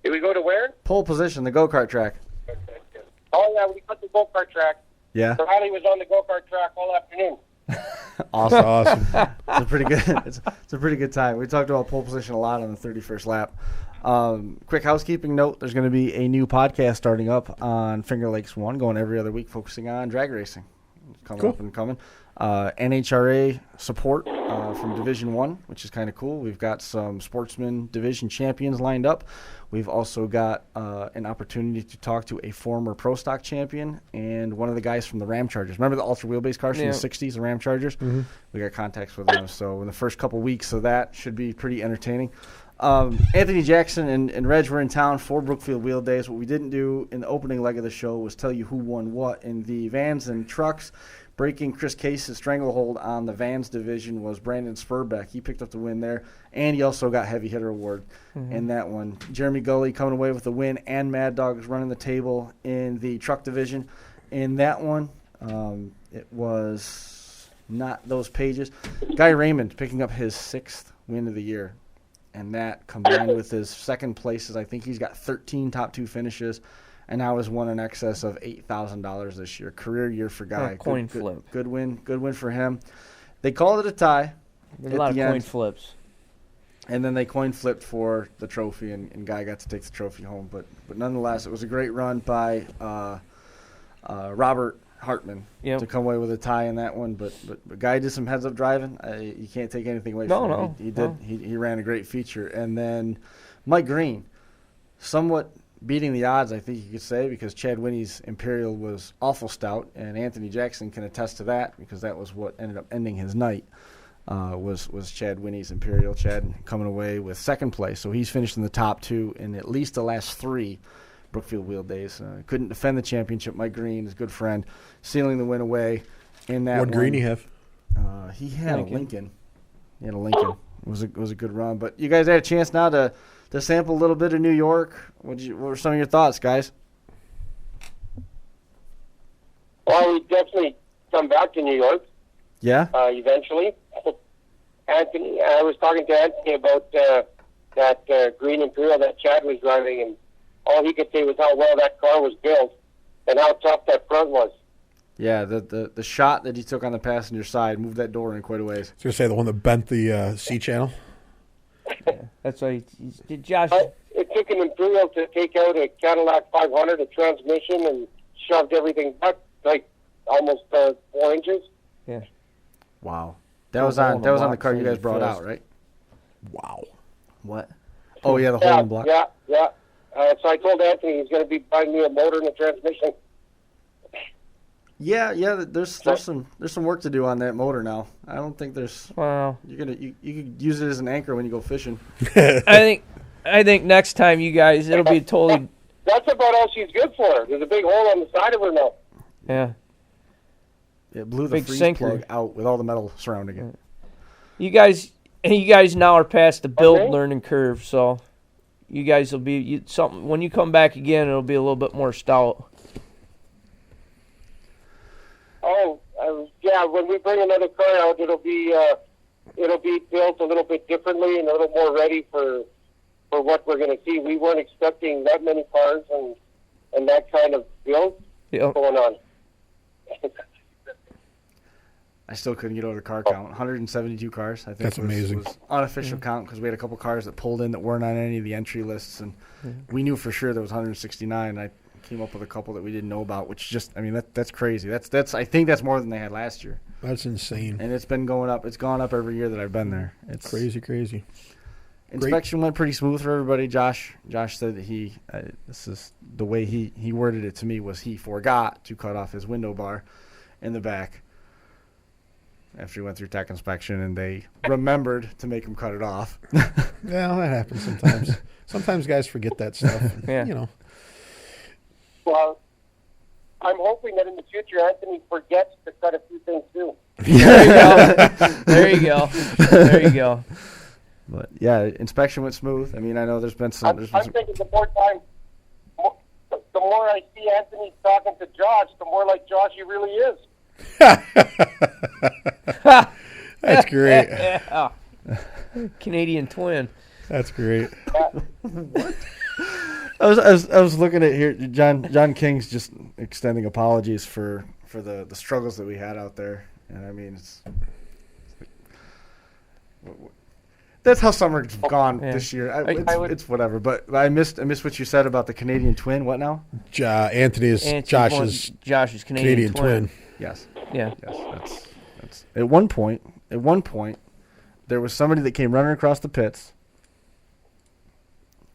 Did we go to where? Pole position, the go-kart track. Oh, yeah, we got the go-kart track. Yeah. Riley was on the go-kart track all afternoon. Awesome. It's a pretty good. It's a pretty good time. We talked about pole position a lot on the 31st lap. Quick housekeeping note: there's going to be a new podcast starting up on Finger Lakes One, going every other week, focusing on drag racing. It's coming up and coming. NHRA support from Division One, which is kind of cool. We've got some sportsman division champions lined up. We've also got an opportunity to talk to a former Pro Stock champion and one of the guys from the Ram Chargers. Remember the ultra wheelbase cars from the 60s, the Ram Chargers? Mm-hmm. We got contacts with them. So in the first couple weeks of that should be pretty entertaining. Anthony Jackson and Reg were in town for Brookfield Wheel Days. What we didn't do in the opening leg of the show was tell you who won what. In the vans and trucks, breaking Chris Case's stranglehold on the Vans division was Brandon Spurbeck. He picked up the win there, and he also got Heavy Hitter Award in that one. Jeremy Gully coming away with the win, and Mad Dog is running the table in the truck division. In that one, it was not those pages. Guy Raymond picking up his 6th win of the year, and that combined with his second places, I think he's got 13 top 2 finishes. And now has won in excess of $8,000 this year. Career year for Guy. Coin flip. Good win. Good win for him. They called it a tie. There's a lot of coin flips. And then they coin flipped for the trophy, and Guy got to take the trophy home. But nonetheless, it was a great run by Robert Hartman to come away with a tie in that one. But Guy did some heads-up driving. You can't take anything away from him. He did. No. He ran a great feature. And then Mike Green, somewhat beating the odds, I think you could say, because Chad Winney's Imperial was awful stout, and Anthony Jackson can attest to that because that was what ended up ending his night, was Chad Winney's Imperial. Chad coming away with second place, so he's finished in the top 2 in at least the last 3 Brookfield Wheel Days. Couldn't defend the championship. Mike Green, his good friend, sealing the win away in that one. What green he have? He had Lincoln. He had a Lincoln. It was a good run. But you guys had a chance now to sample a little bit of New York. What were some of your thoughts, guys? Well, we definitely come back to New York. Yeah? Eventually. Anthony, I was talking to Anthony about that green Imperial that Chad was driving, and all he could say was how well that car was built and how tough that front was. Yeah, the shot that he took on the passenger side moved that door in quite a ways. I was going to say the one that bent the C channel. Yeah, that's why Josh. It took an Imperial to take out a Cadillac 500, a transmission, and shoved everything back like almost 4 inches. Yeah. Wow. That was on the car you guys brought out, right? Wow. What? Oh yeah, the hole in the block. Yeah. So I told Anthony he's going to be buying me a motor and a transmission. Yeah. There's some work to do on that motor now. I don't think there's. Wow. You could use it as an anchor when you go fishing. I think next time you guys, it'll be totally. That's about all she's good for. There's a big hole on the side of her now. Yeah. It blew the Big freeze sinker. plug out with all the metal surrounding it. You guys now are past the build learning curve, so you guys will be something when you come back again. It'll be a little bit more stout. when we bring another car out, it'll be built a little bit differently and a little more ready for what we're going to see. We weren't expecting that many cars and that kind of build going on. I still couldn't get over the car count. 172 cars, I think. That's amazing. Was unofficial count because we had a couple cars that pulled in that weren't on any of the entry lists, and we knew for sure there was 169. I came up with a couple that we didn't know about, which just, I mean, that's crazy. That's I think that's more than they had last year. That's insane. And it's been going up. It's gone up every year that I've been there. It's Crazy. Inspection went pretty smooth for everybody. Josh said that this is the way he worded it to me, was he forgot to cut off his window bar in the back after he went through tech inspection, and they remembered to make him cut it off. Yeah, that happens sometimes. Sometimes guys forget that stuff. Yeah. You know. Well, I'm hoping that in the future Anthony forgets to cut a few things too. There you go. But yeah, inspection went smooth. I mean, I know there's been some. I'm thinking the more I see Anthony talking to Josh, the more like Josh he really is. That's great. Yeah. Canadian twin. That's great. I was looking at here. John King's just extending apologies for the struggles that we had out there, and I mean, that's how summer's gone this year. It's whatever. But I missed what you said about the Canadian twin. What now? Anthony is Josh's Canadian twin. Yes. Yeah. Yes. That's at one point, there was somebody that came running across the pits,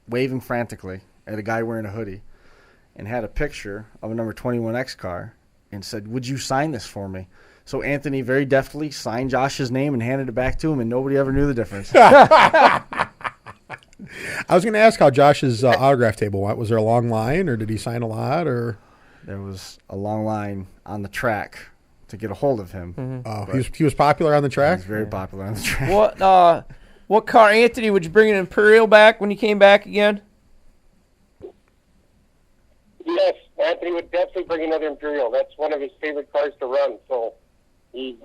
waving frantically at a guy wearing a hoodie, and had a picture of a number 21X car, and said, "Would you sign this for me?" So Anthony very deftly signed Josh's name and handed it back to him, and nobody ever knew the difference. I was going to ask how Josh's autograph table went. Was there a long line, or did he sign a lot, or? There was a long line on the track to get a hold of him. Mm-hmm. He was popular on the He track? was very popular on the track. What car, Anthony, would you bring an Imperial back when you came back again? Yes, Anthony would definitely bring another Imperial. That's one of his favorite cars to run. So he's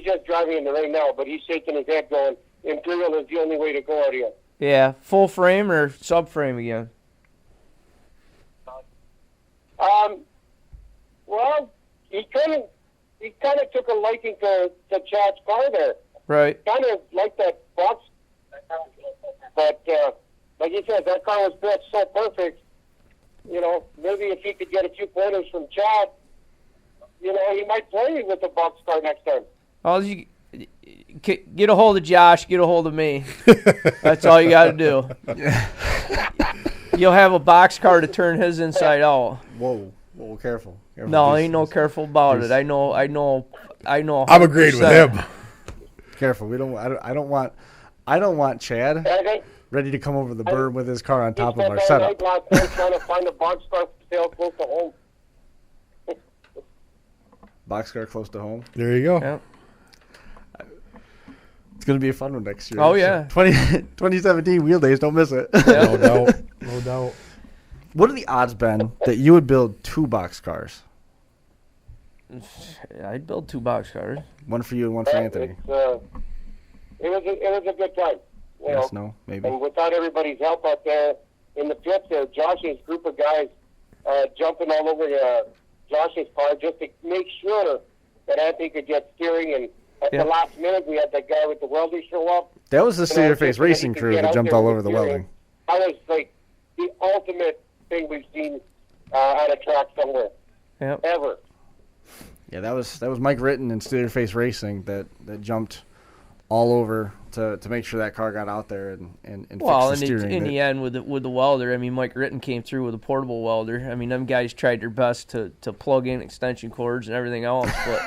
just driving in the rain now, but he's shaking his head going, Imperial is the only way to go out here. Yeah, full frame or subframe again? Well, he kind of took a liking to Chad's car there. Right. Kind of like that box, but like you said, that car was built so perfect. You know, maybe if he could get a few pointers from Chad, you know, he might play with the box car next time. Oh, you get a hold of Josh, get a hold of me. That's all you got to do. You'll have a box car to turn his inside out. Whoa, careful. No, ain't no careful about it. I know. I'm agreed with him. Careful. I don't want Chad ready to come over the berm with his car on top of our setup. Trying to find a box car for sale close to home. Boxcar close to home. There you go. Yeah. It's going to be a fun one next year. Oh, yeah. 2017 Wheel Days, don't miss it. No doubt. What are the odds, Ben, that you would build 2 boxcars? I'd build 2 boxcars. One for you and one for Anthony. It was a good time. Yes, no, maybe. And without everybody's help out there in the pits there, Josh's group of guys jumping all over Josh's car just to make sure that Anthony could get steering. And at the last minute, we had that guy with the welder show up. That was the Steer Face Racing crew that jumped all over the welding. That was like the ultimate thing we've seen at a track somewhere. Yep. Ever. Yeah, that was Mike Ritten and Steer Face Racing that jumped all over to make sure that car got out there and fix the steering. In the end, with the welder, I mean, Mike Ritten came through with a portable welder. I mean, them guys tried their best to plug in extension cords and everything else, but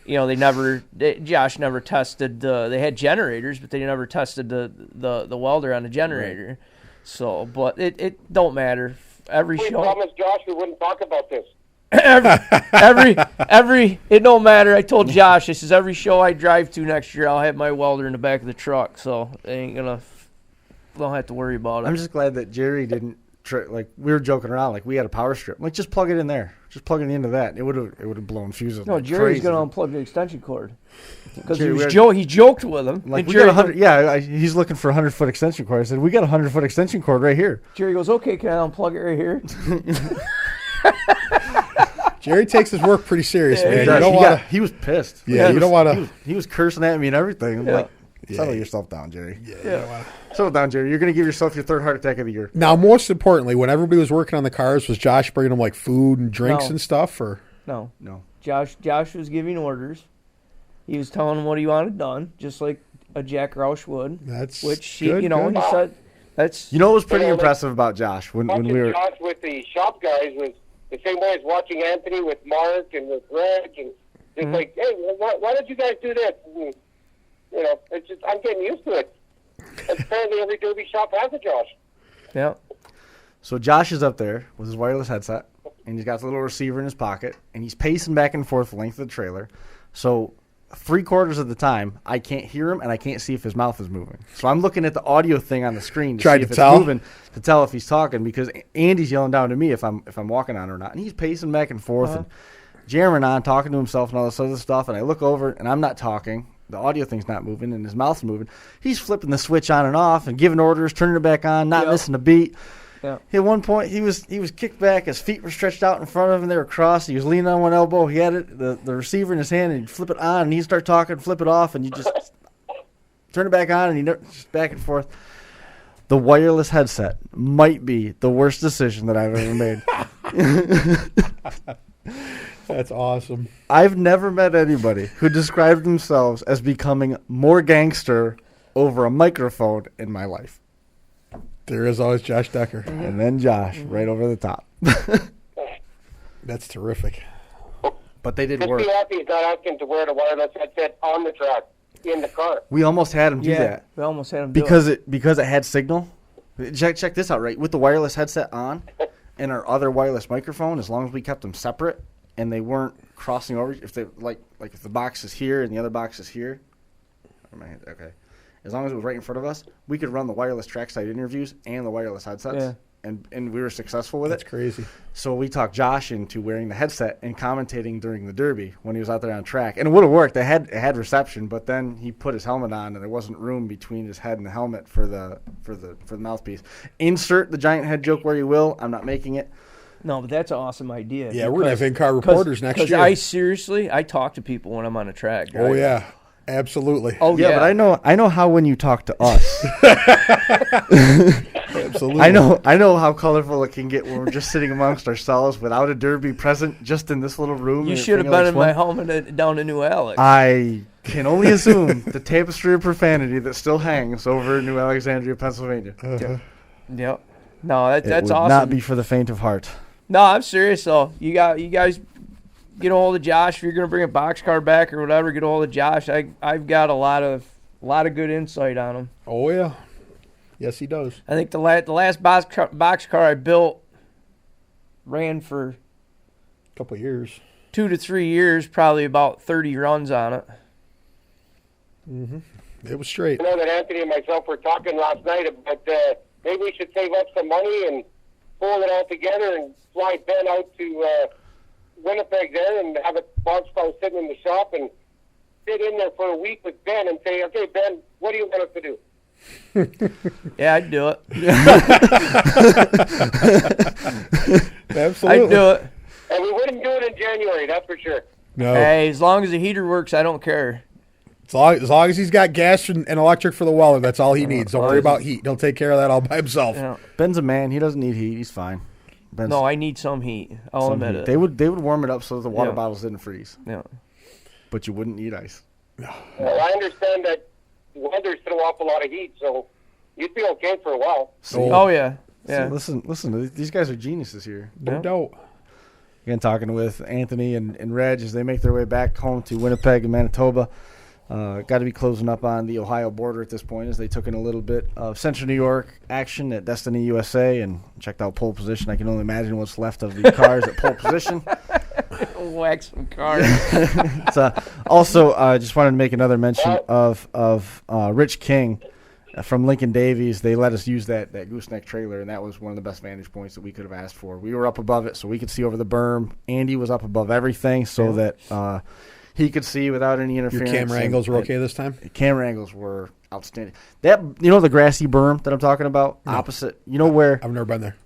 you know, Josh never tested. They had generators, but they never tested the welder on the generator. Right. So, but it don't matter. Every we show. promised Josh we wouldn't talk about this. every it don't matter. I told Josh, I says every show I drive to next year, I'll have my welder in the back of the truck, so they don't have to worry about it. I'm just glad that Jerry didn't like we were joking around, like we had a power strip. I'm like, just plug it in there. Just plug it into that. It would have blown fuses. No, like Jerry's crazy. going to unplug the extension cord. Because Jerry, he joked with him. Like, and we Jerry got 100. Yeah, he's looking for a 100-foot extension cord. I said, we got a 100-foot extension cord right here. Jerry goes, okay, can I unplug it right here? Jerry takes his work pretty serious, man. He was pissed. Yeah, you don't want to. He was cursing at me and everything. I'm like, settle yourself down, Jerry. Settle down, Jerry. You're going to give yourself your 3rd heart attack of the year. Now, most importantly, when everybody was working on the cars, was Josh bringing them like food and drinks and stuff? Or No. No. Josh was giving orders. He was telling him what he wanted done, just like a Jack Roush would. That's good. good. He said that's. You know what was pretty impressive about Josh when we were. Josh with the shop guys was the same way as watching Anthony with Mark and with Greg, and it's like, hey, why did you guys do this? And, you know, it's just I'm getting used to it. Apparently, every derby shop has a Josh. Yeah. So Josh is up there with his wireless headset, and he's got the little receiver in his pocket, and he's pacing back and forth the length of the trailer. So 3/4 of the time, I can't hear him, and I can't see if his mouth is moving. So I'm looking at the audio thing on the screen to see if it's moving, to tell if he's talking, because Andy's yelling down to me if I'm walking on or not. And he's pacing back and forth and jamming on, talking to himself and all this other stuff. And I look over, and I'm not talking. The audio thing's not moving, and his mouth's moving. He's flipping the switch on and off and giving orders, turning it back on, not missing a beat. Yeah. At one point, he was kicked back. His feet were stretched out in front of him. They were crossed. He was leaning on one elbow. He had the receiver in his hand, and he'd flip it on, and he'd start talking, flip it off, and you just turn it back on, and just back and forth. The wireless headset might be the worst decision that I've ever made. That's awesome. I've never met anybody who described themselves as becoming more gangster over a microphone in my life. There is always Josh Decker. And then Josh, right over the top. That's terrific. But they did Just work. be happy he's not asking to wear the wireless headset on the track, in the car. We almost had him do that. We almost had him do Because it had signal. Check this out, right? With the wireless headset on and our other wireless microphone, as long as we kept them separate and they weren't crossing over, if they like if the box is here and the other box is here. Okay. As long as it was right in front of us, we could run the wireless trackside interviews and the wireless headsets. Yeah. And we were successful with That's it. crazy. So we talked Josh into wearing the headset and commentating during the Derby when he was out there on track. And it would have worked. It had reception, but then he put his helmet on and there wasn't room between his head and the helmet for the mouthpiece. Insert the giant head joke where you will. I'm not making it. No, but that's an awesome idea. Yeah, we're going to have in-car reporters next year. I talk to people when I'm on a track. Right? Oh, yeah. Absolutely. Oh, Yeah, but I know how when you talk to us. Absolutely. I know how colorful it can get when we're just sitting amongst ourselves without a Derby present, just in this little room. You and should have feeling been like in my fun. helmet down in New Alex. I can only assume the tapestry of profanity that still hangs over New Alexandria, Pennsylvania. Yep. No, that's it would awesome. not be for the faint of heart. No, I'm serious though. You guys get a hold of Josh if you're gonna bring a boxcar back or whatever. Get a hold of Josh. I've got a lot of good insight on him. Oh, yeah. Yes, he does. I think the last boxcar I built ran for A couple of years. 2 to 3 years, probably about 30 runs on it. Mm-hmm. It was straight. I know that Anthony and myself were talking last night about maybe we should save up some money and pull it all together and fly Ben out to Winnipeg there and have a boxcar sitting in the shop and sit in there for a week with Ben and say, okay, Ben, what do you want us to do? Yeah, I'd do it. Absolutely. I'd do it. And we wouldn't do it in January, that's for sure. No. Hey, as long as the heater works, I don't care. As long as he's got gas and electric for the welder, that's all he needs. Don't worry about heat. He'll take care of that all by himself. You know, Ben's a man. He doesn't need heat. He's fine. Ben's no, I need some heat. I'll admit it. They would warm it up so the water Yeah. bottles didn't freeze, Yeah. but you wouldn't need ice. Well, I understand that the weather's throw off a lot of heat, so you'd be okay for a while. Oh yeah. Yeah. So listen. These guys are geniuses here. No doubt. Again, talking with Anthony and Reg as they make their way back home to Winnipeg and Manitoba. Got to be closing up on the Ohio border at this point as they took in a little bit of Central New York action at Destiny USA and checked out pole position. I can only imagine what's left of the cars at pole position. Whack some cars. So, also, just wanted to make another mention of Rich King from Lincoln Davies, they let us use that gooseneck trailer, and that was one of the best vantage points that we could have asked for. We were up above it, so we could see over the berm. Andy was up above everything, so that he could see without any interference. Your camera angles were okay this time? Camera angles were outstanding. That the grassy berm that I'm talking about, opposite. You know where? I've never been there.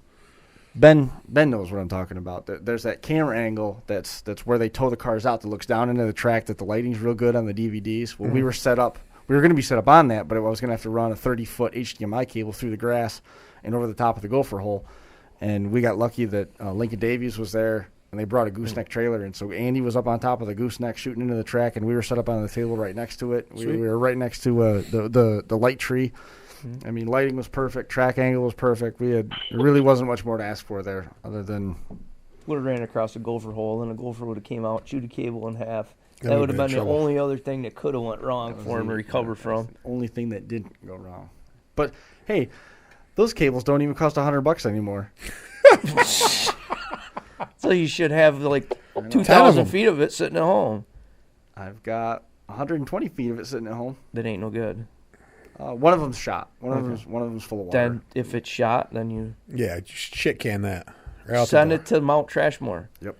Ben knows what I'm talking about. There's that camera angle that's where they tow the cars out that looks down into the track. That the lighting's real good on the DVDs. Well, we were set up. We were going to be set up on that, but I was going to have to run a 30-foot HDMI cable through the grass and over the top of the gopher hole. And we got lucky that Lincoln Davies was there, and they brought a gooseneck trailer. And so Andy was up on top of the gooseneck shooting into the track, and we were set up on the table right next to it. We were right next to the light tree. I mean, lighting was perfect. Track angle was perfect. There really wasn't much more to ask for there other than... Would have ran across a gopher hole, and the gopher would have came out, chewed a cable in half. That would have been the only other thing that could have went wrong for him to recover from. The only thing that didn't go wrong. But, hey, those cables don't even cost $100 anymore. So you should have like 2,000 feet of it sitting at home. I've got 120 feet of it sitting at home. That ain't no good. One of them's shot. One of them's full of water. Then if it's shot, then you just shit can that. Right out send it to Mount Trashmore. Yep.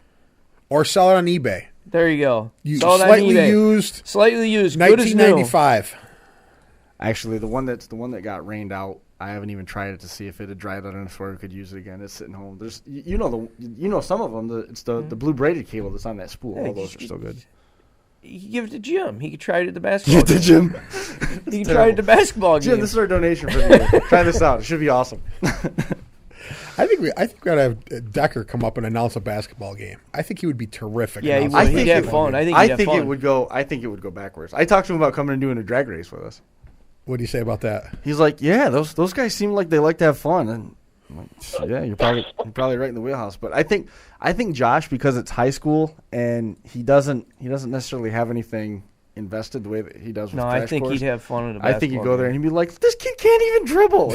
Or sell it on eBay. There you go. Slightly used. Slightly used. 1995. Actually, the one that got rained out, I haven't even tried it to see if it had dried out enough where we could use it again. It's sitting home. There's some of them. It's the blue braided cable that's on that spool. All those are still good. You can give it to Jim. He could try it at the basketball game. Give it to Jim. He can try it at the basketball game. Jim, this is our donation for the year. Try this out. It should be awesome. I think we got to have Decker come up and announce a basketball game. I think he would be terrific. Yeah, he'd have fun. I think it would go backwards. I talked to him about coming and doing a drag race with us. What do you say about that? He's like, yeah, those guys seem like they like to have fun, and I'm like, yeah, you're probably right in the wheelhouse. But I think Josh, because it's high school and he doesn't necessarily have anything invested the way that he does with No, Crash I think Course. he'd have fun at a basketball I think he'd go game. there and he'd be like, this kid can't even dribble.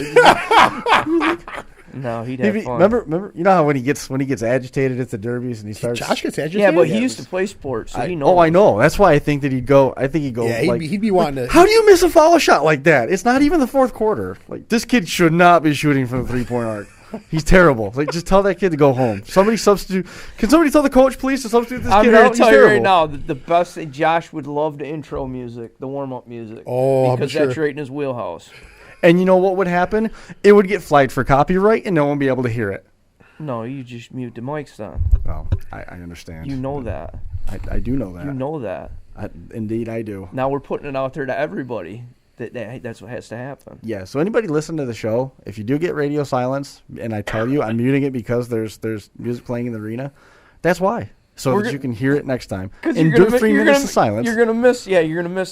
No, he'd have fun. Remember, you know how when he gets agitated at the derbies and he starts. Josh gets agitated. Yeah, but he used to play sports, so he knows. Oh, I know. That's why I think that he'd go. I think he'd go. Yeah, like, he'd be wanting to. How do you miss a follow shot like that? It's not even the fourth quarter. Like, this kid should not be shooting from the 3-point arc. He's terrible. Like, just tell that kid to go home. Somebody substitute. Can somebody tell the coach, please, to substitute this I'm kid going out? to tell you right now, the best thing, Josh would love the intro music, the warm-up music. Oh, because that's right in his wheelhouse. And you know what would happen? It would get flagged for copyright, and no one would be able to hear it. No, you just mute the mics then. Well, I understand. You know that. I do know that. You know that. Indeed, I do. Now we're putting it out there to everybody. That's what has to happen. Yeah, so anybody listen to the show, if you do get radio silence, and I tell you I'm muting it because there's music playing in the arena, that's why. So that you can hear it next time. And do 3 minutes of silence. You're gonna miss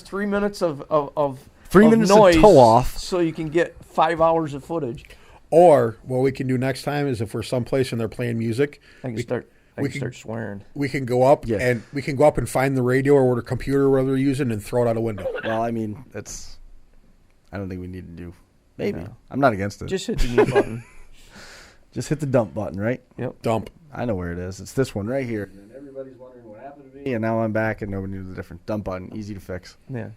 3 minutes of 3 minutes noise of toe off. so you can get 5 hours of footage. Or what we can do next time is if we're someplace and they're playing music, I can start swearing. We can go up and find the radio or the computer or whatever they're using and throw it out a window. Well, I mean, I don't think we need to do. Maybe. No. I'm not against it. Just hit the mute button. Just hit the dump button, right? Yep. Dump. I know where it is. It's this one right here. And everybody's wondering what happened to me, and now I'm back, and nobody knew the difference. Dump button, easy to fix. Yeah.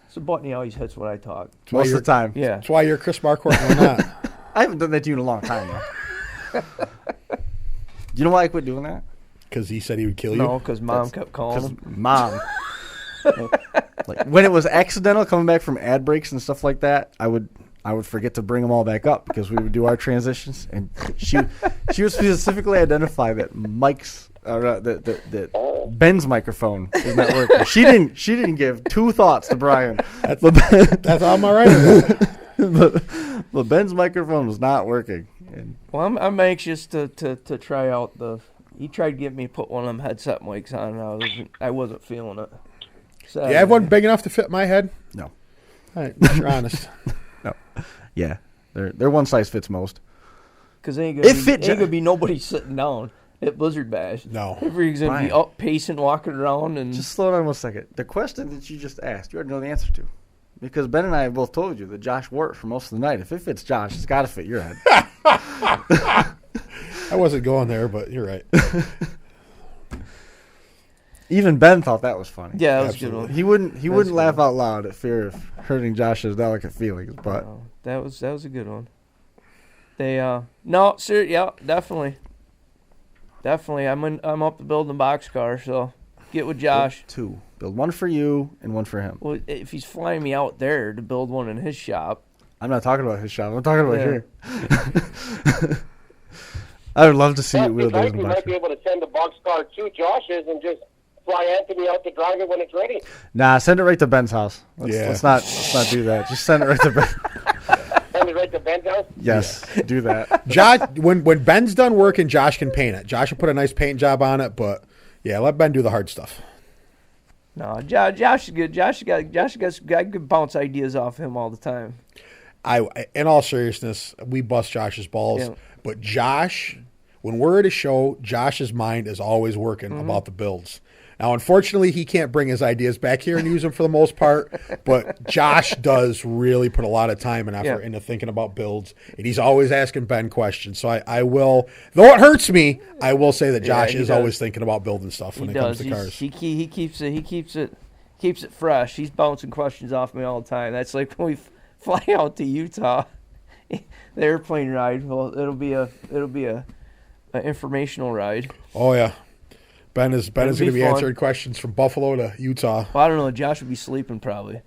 It's a button he always hits when I talk. Most of the time. Yeah. That's why you're Chris Marquardt and we're not. I haven't done that to you in a long time, though. You know why I quit doing that? Because he said he would kill you? No, because Mom kept calling him. Mom. Like, when it was accidental coming back from ad breaks and stuff like that, I would forget to bring them all back up because we would do our transitions, and she would specifically identify that that Ben's microphone is not working. She didn't give two thoughts to Brian. That's all my right. But Ben's microphone was not working. And well, I'm anxious to try out He tried to get me to put one of them headset mics on, and I wasn't feeling it. So, you have one big enough to fit my head? No. All right, you're honest. No. Yeah, they're one size fits most. Because ain't gonna be nobody sitting down at Blizzard Bash. No. Everybody's gonna be up pacing, walking around, and just slow down 1 second. The question that you just asked, you already know the answer to, because Ben and I have both told you that Josh worked for most of the night. If it fits Josh, it's got to fit your head. I wasn't going there, but you're right. Even Ben thought that was funny. Yeah, that was a good one. He wouldn't laugh out loud at fear of hurting Josh's delicate feelings, but That was a good one. They no, sir, yeah, definitely. I'm up to building a boxcar, so get with Josh. Two. Build one for you and one for him. Well, if he's flying me out there to build one in his shop. I'm not talking about his shop. I'm talking about here. I would love to see it wheeled in the We might be able to send the boxcar to Josh's and just fly Anthony out to drive it when it's ready. Nah, send it right to Ben's house. Let's not do that. Just send it right to Ben. Send it right to Ben's house? Yes, do that. Josh, when Ben's done working, Josh can paint it. Josh will put a nice paint job on it, but yeah, let Ben do the hard stuff. No, Josh is good. Josh got good bounce ideas off him all the time. In all seriousness, we bust Josh's balls, Yeah. but Josh, when we're at a show, Josh's mind is always working about the builds. Now, unfortunately, he can't bring his ideas back here and use them for the most part, but Josh does really put a lot of time and effort into thinking about builds, and he's always asking Ben questions. So I will, though it hurts me, I will say that Josh is always thinking about building stuff when it comes to cars. He keeps it fresh. He's bouncing questions off me all the time. That's like when we fly out to Utah, the airplane ride. Well, it'll be a informational ride. Oh yeah. Ben is going to be fun. answering questions from Buffalo to Utah. Well, I don't know. Josh would be sleeping probably.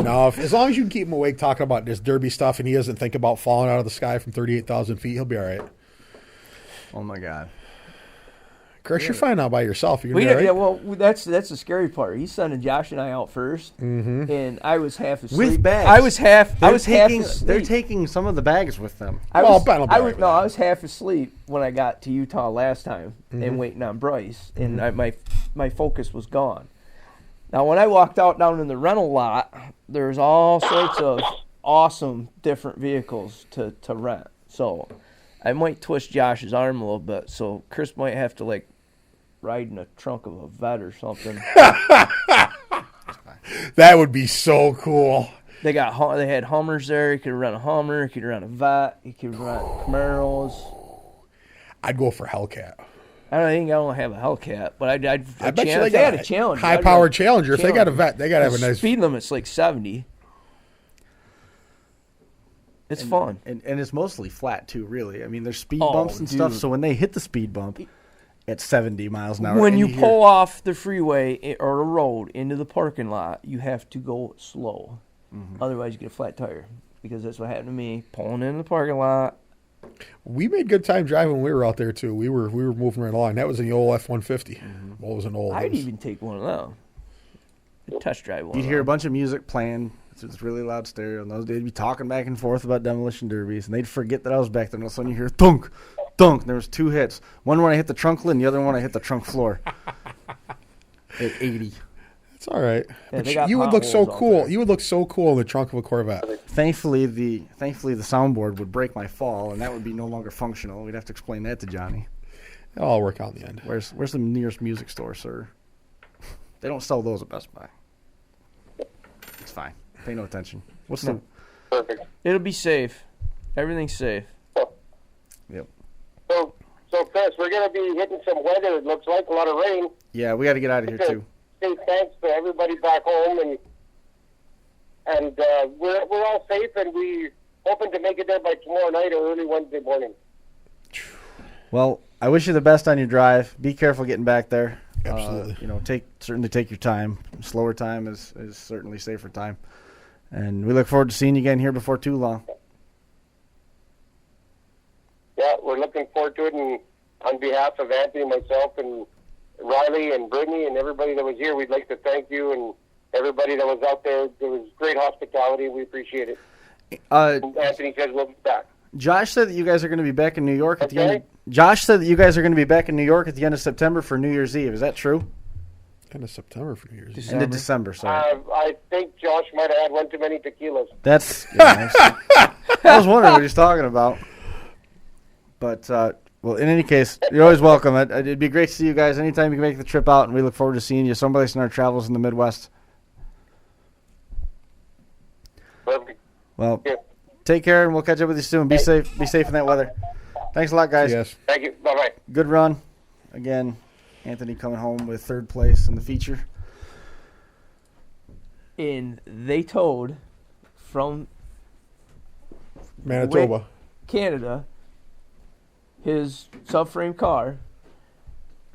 No, as long as you can keep him awake talking about this derby stuff and he doesn't think about falling out of the sky from 38,000 feet, he'll be all right. Oh, my God. Chris, you're fine now by yourself. You're going to be all right? Yeah, well, that's the scary part. He's sending Josh and I out first, and I was half asleep. With bags. I was half asleep. They're taking some of the bags with them. I Well, was, Ben will be I all was right no, with I was half asleep when I got to Utah last time and waiting on Bryce, and my focus was gone. Now, when I walked out down in the rental lot, there's all sorts of awesome different vehicles to rent. So I might twist Josh's arm a little bit. So Chris might have to like ride in the trunk of a vet or something. That would be so cool. They had Hummers there. You could rent a Hummer. You could rent a vet. You could rent Camaros. I'd go for Hellcat. I don't have a Hellcat, but I'd I bet you if they had a Challenger. high-powered Challenger. If they got a vet, they got to have a nice... Speed limit's like 70. It's fun. And it's mostly flat, too, really. I mean, there's speed Oh, bumps and stuff, dude. so when they hit the speed bump at 70 miles an hour... When and you hear- pull off the freeway or the road into the parking lot, you have to go slow. Otherwise, you get a flat tire. Because that's what happened to me. Pulling into the parking lot. We made good time driving when we were out there, too. We were moving right along. That was in the old F-150. What was an old... I'd even take one of them. Test drive one. You'd of hear a them. bunch of music playing. It's really loud stereo. And they'd be talking back and forth about demolition derbies. And they'd forget that I was back there. And all of a sudden you hear thunk, thunk. And there was two hits. One when I hit the trunk lid and the other one I hit the trunk floor. At 80. It's all right. Yeah, But they got you would look so potholes out cool. there. You would look so cool in the trunk of a Corvette. Thankfully, the soundboard would break my fall, and that would be no longer functional. We'd have to explain that to Johnny. It'll all work out in the end. Where's the nearest music store, sir? They don't sell those at Best Buy. It's fine. Pay no attention. What's the... Perfect. It'll be safe. Everything's safe. Yep. So Chris, we're going to be hitting some weather. It looks like a lot of rain. Yeah, we got to get out of here, too. Say thanks to everybody back home, and we're all safe, and we hoping to make it there by tomorrow night or early Wednesday morning. Well, I wish you the best on your drive. Be careful getting back there. Absolutely. Certainly take your time. Slower time is certainly safer time. And we look forward to seeing you again here before too long. Yeah, we're looking forward to it, and on behalf of Anthony, myself, and Riley and Brittany and everybody that was here, we'd like to thank you and everybody that was out there. There was great hospitality. We appreciate it. And Anthony says we'll be back. Josh said that you guys are going to be back in New York at the end. Okay. Josh said that you guys are going to be back in New York at the end of September for New Year's Eve. Is that true? End of September for New Year's Eve. End of December, sorry. I think Josh might have had one too many tequilas. That's. I was wondering what he's talking about. But well, in any case, you're always welcome. It'd be great to see you guys anytime you can make the trip out, and we look forward to seeing you someplace in our travels in the Midwest. Perfect. Well, Yeah. take care, and we'll catch up with you soon. Be safe. Be safe in that weather. Thanks a lot, guys. Yes. Thank you. Bye-bye. Good run. Again, Anthony coming home with third place in the feature. And they towed from Manitoba. Canada, his subframe car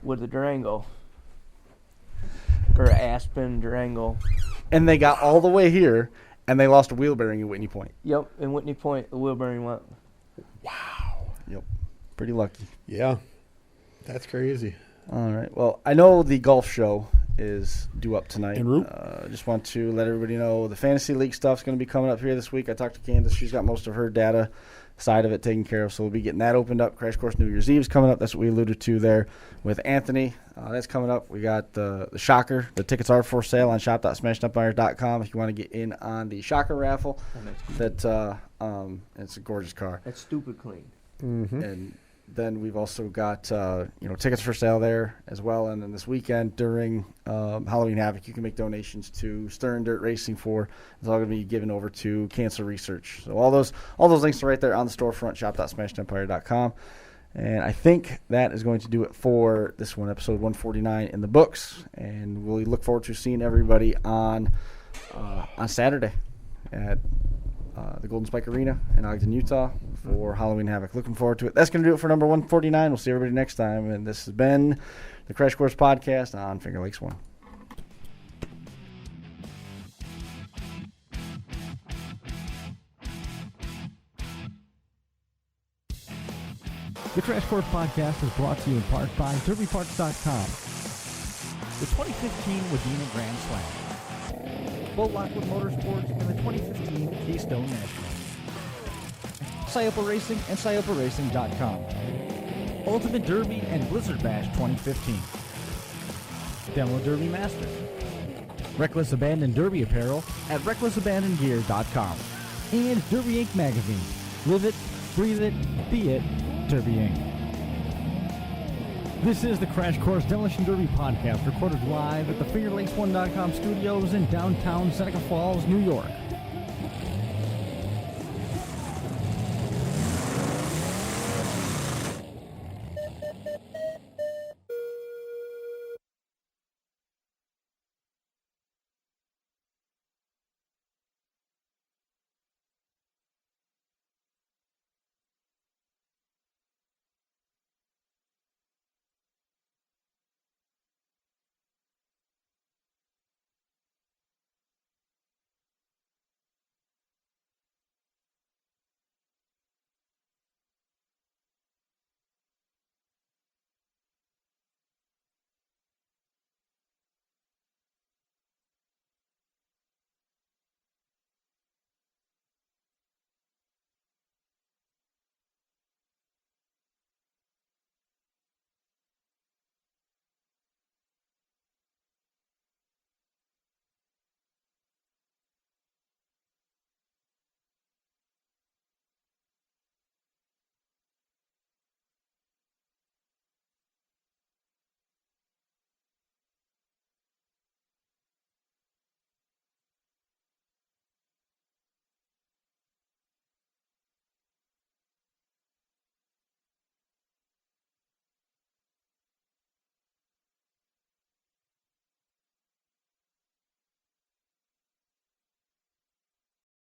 with a Durango. Or Aspen, Durango. And they got all the way here, and they lost a wheel bearing at Whitney Point. Yep, in Whitney Point, the wheel bearing went. Yep. Pretty lucky. Yeah. That's crazy. All right. Well, I know the golf show is due up tonight. En route. Just want to let everybody know the Fantasy League stuff's going to be coming up here this week. I talked to Candace. She's got most of her data side of it taken care of, so we'll be getting that opened up. Crash Course New Year's Eve is coming up. That's what we alluded to there with Anthony. That's coming up. We got the Shocker. The tickets are for sale on shop.smashedempires.com if you want to get in on the Shocker raffle. It's a gorgeous car. That's stupid clean. Mm-hmm. And then we've also got tickets for sale there as well. And then this weekend during Halloween Havoc, you can make donations to Stern Dirt Racing for. It's all going to be given over to cancer research. So all those links are right there on the storefront, shop.smashedempire.com. And I think that is going to do it for this one, episode 149 in the books. And we look forward to seeing everybody on Saturday at the Golden Spike Arena in Ogden, Utah for Halloween Havoc. Looking forward to it. That's going to do it for number 149. We'll see everybody next time. And this has been the Crash Course Podcast on Finger Lakes 1. The Crash Course Podcast is brought to you in part by DerbyParts.com. The 2015 Wadena Grand Slam. Bo Lockwood Motorsports and the 2015 Keystone National. Syopa Racing and SyopaRacing.com. Ultimate Derby and Blizzard Bash 2015. Demo Derby Masters. Reckless Abandon Derby Apparel at RecklessAbandonGear.com. And Derby Inc. Magazine. Live it, breathe it, be it, Derby Inc. This is the Crash Course Demolition Derby Podcast, recorded live at the FingerLakes1.com studios in downtown Seneca Falls, New York.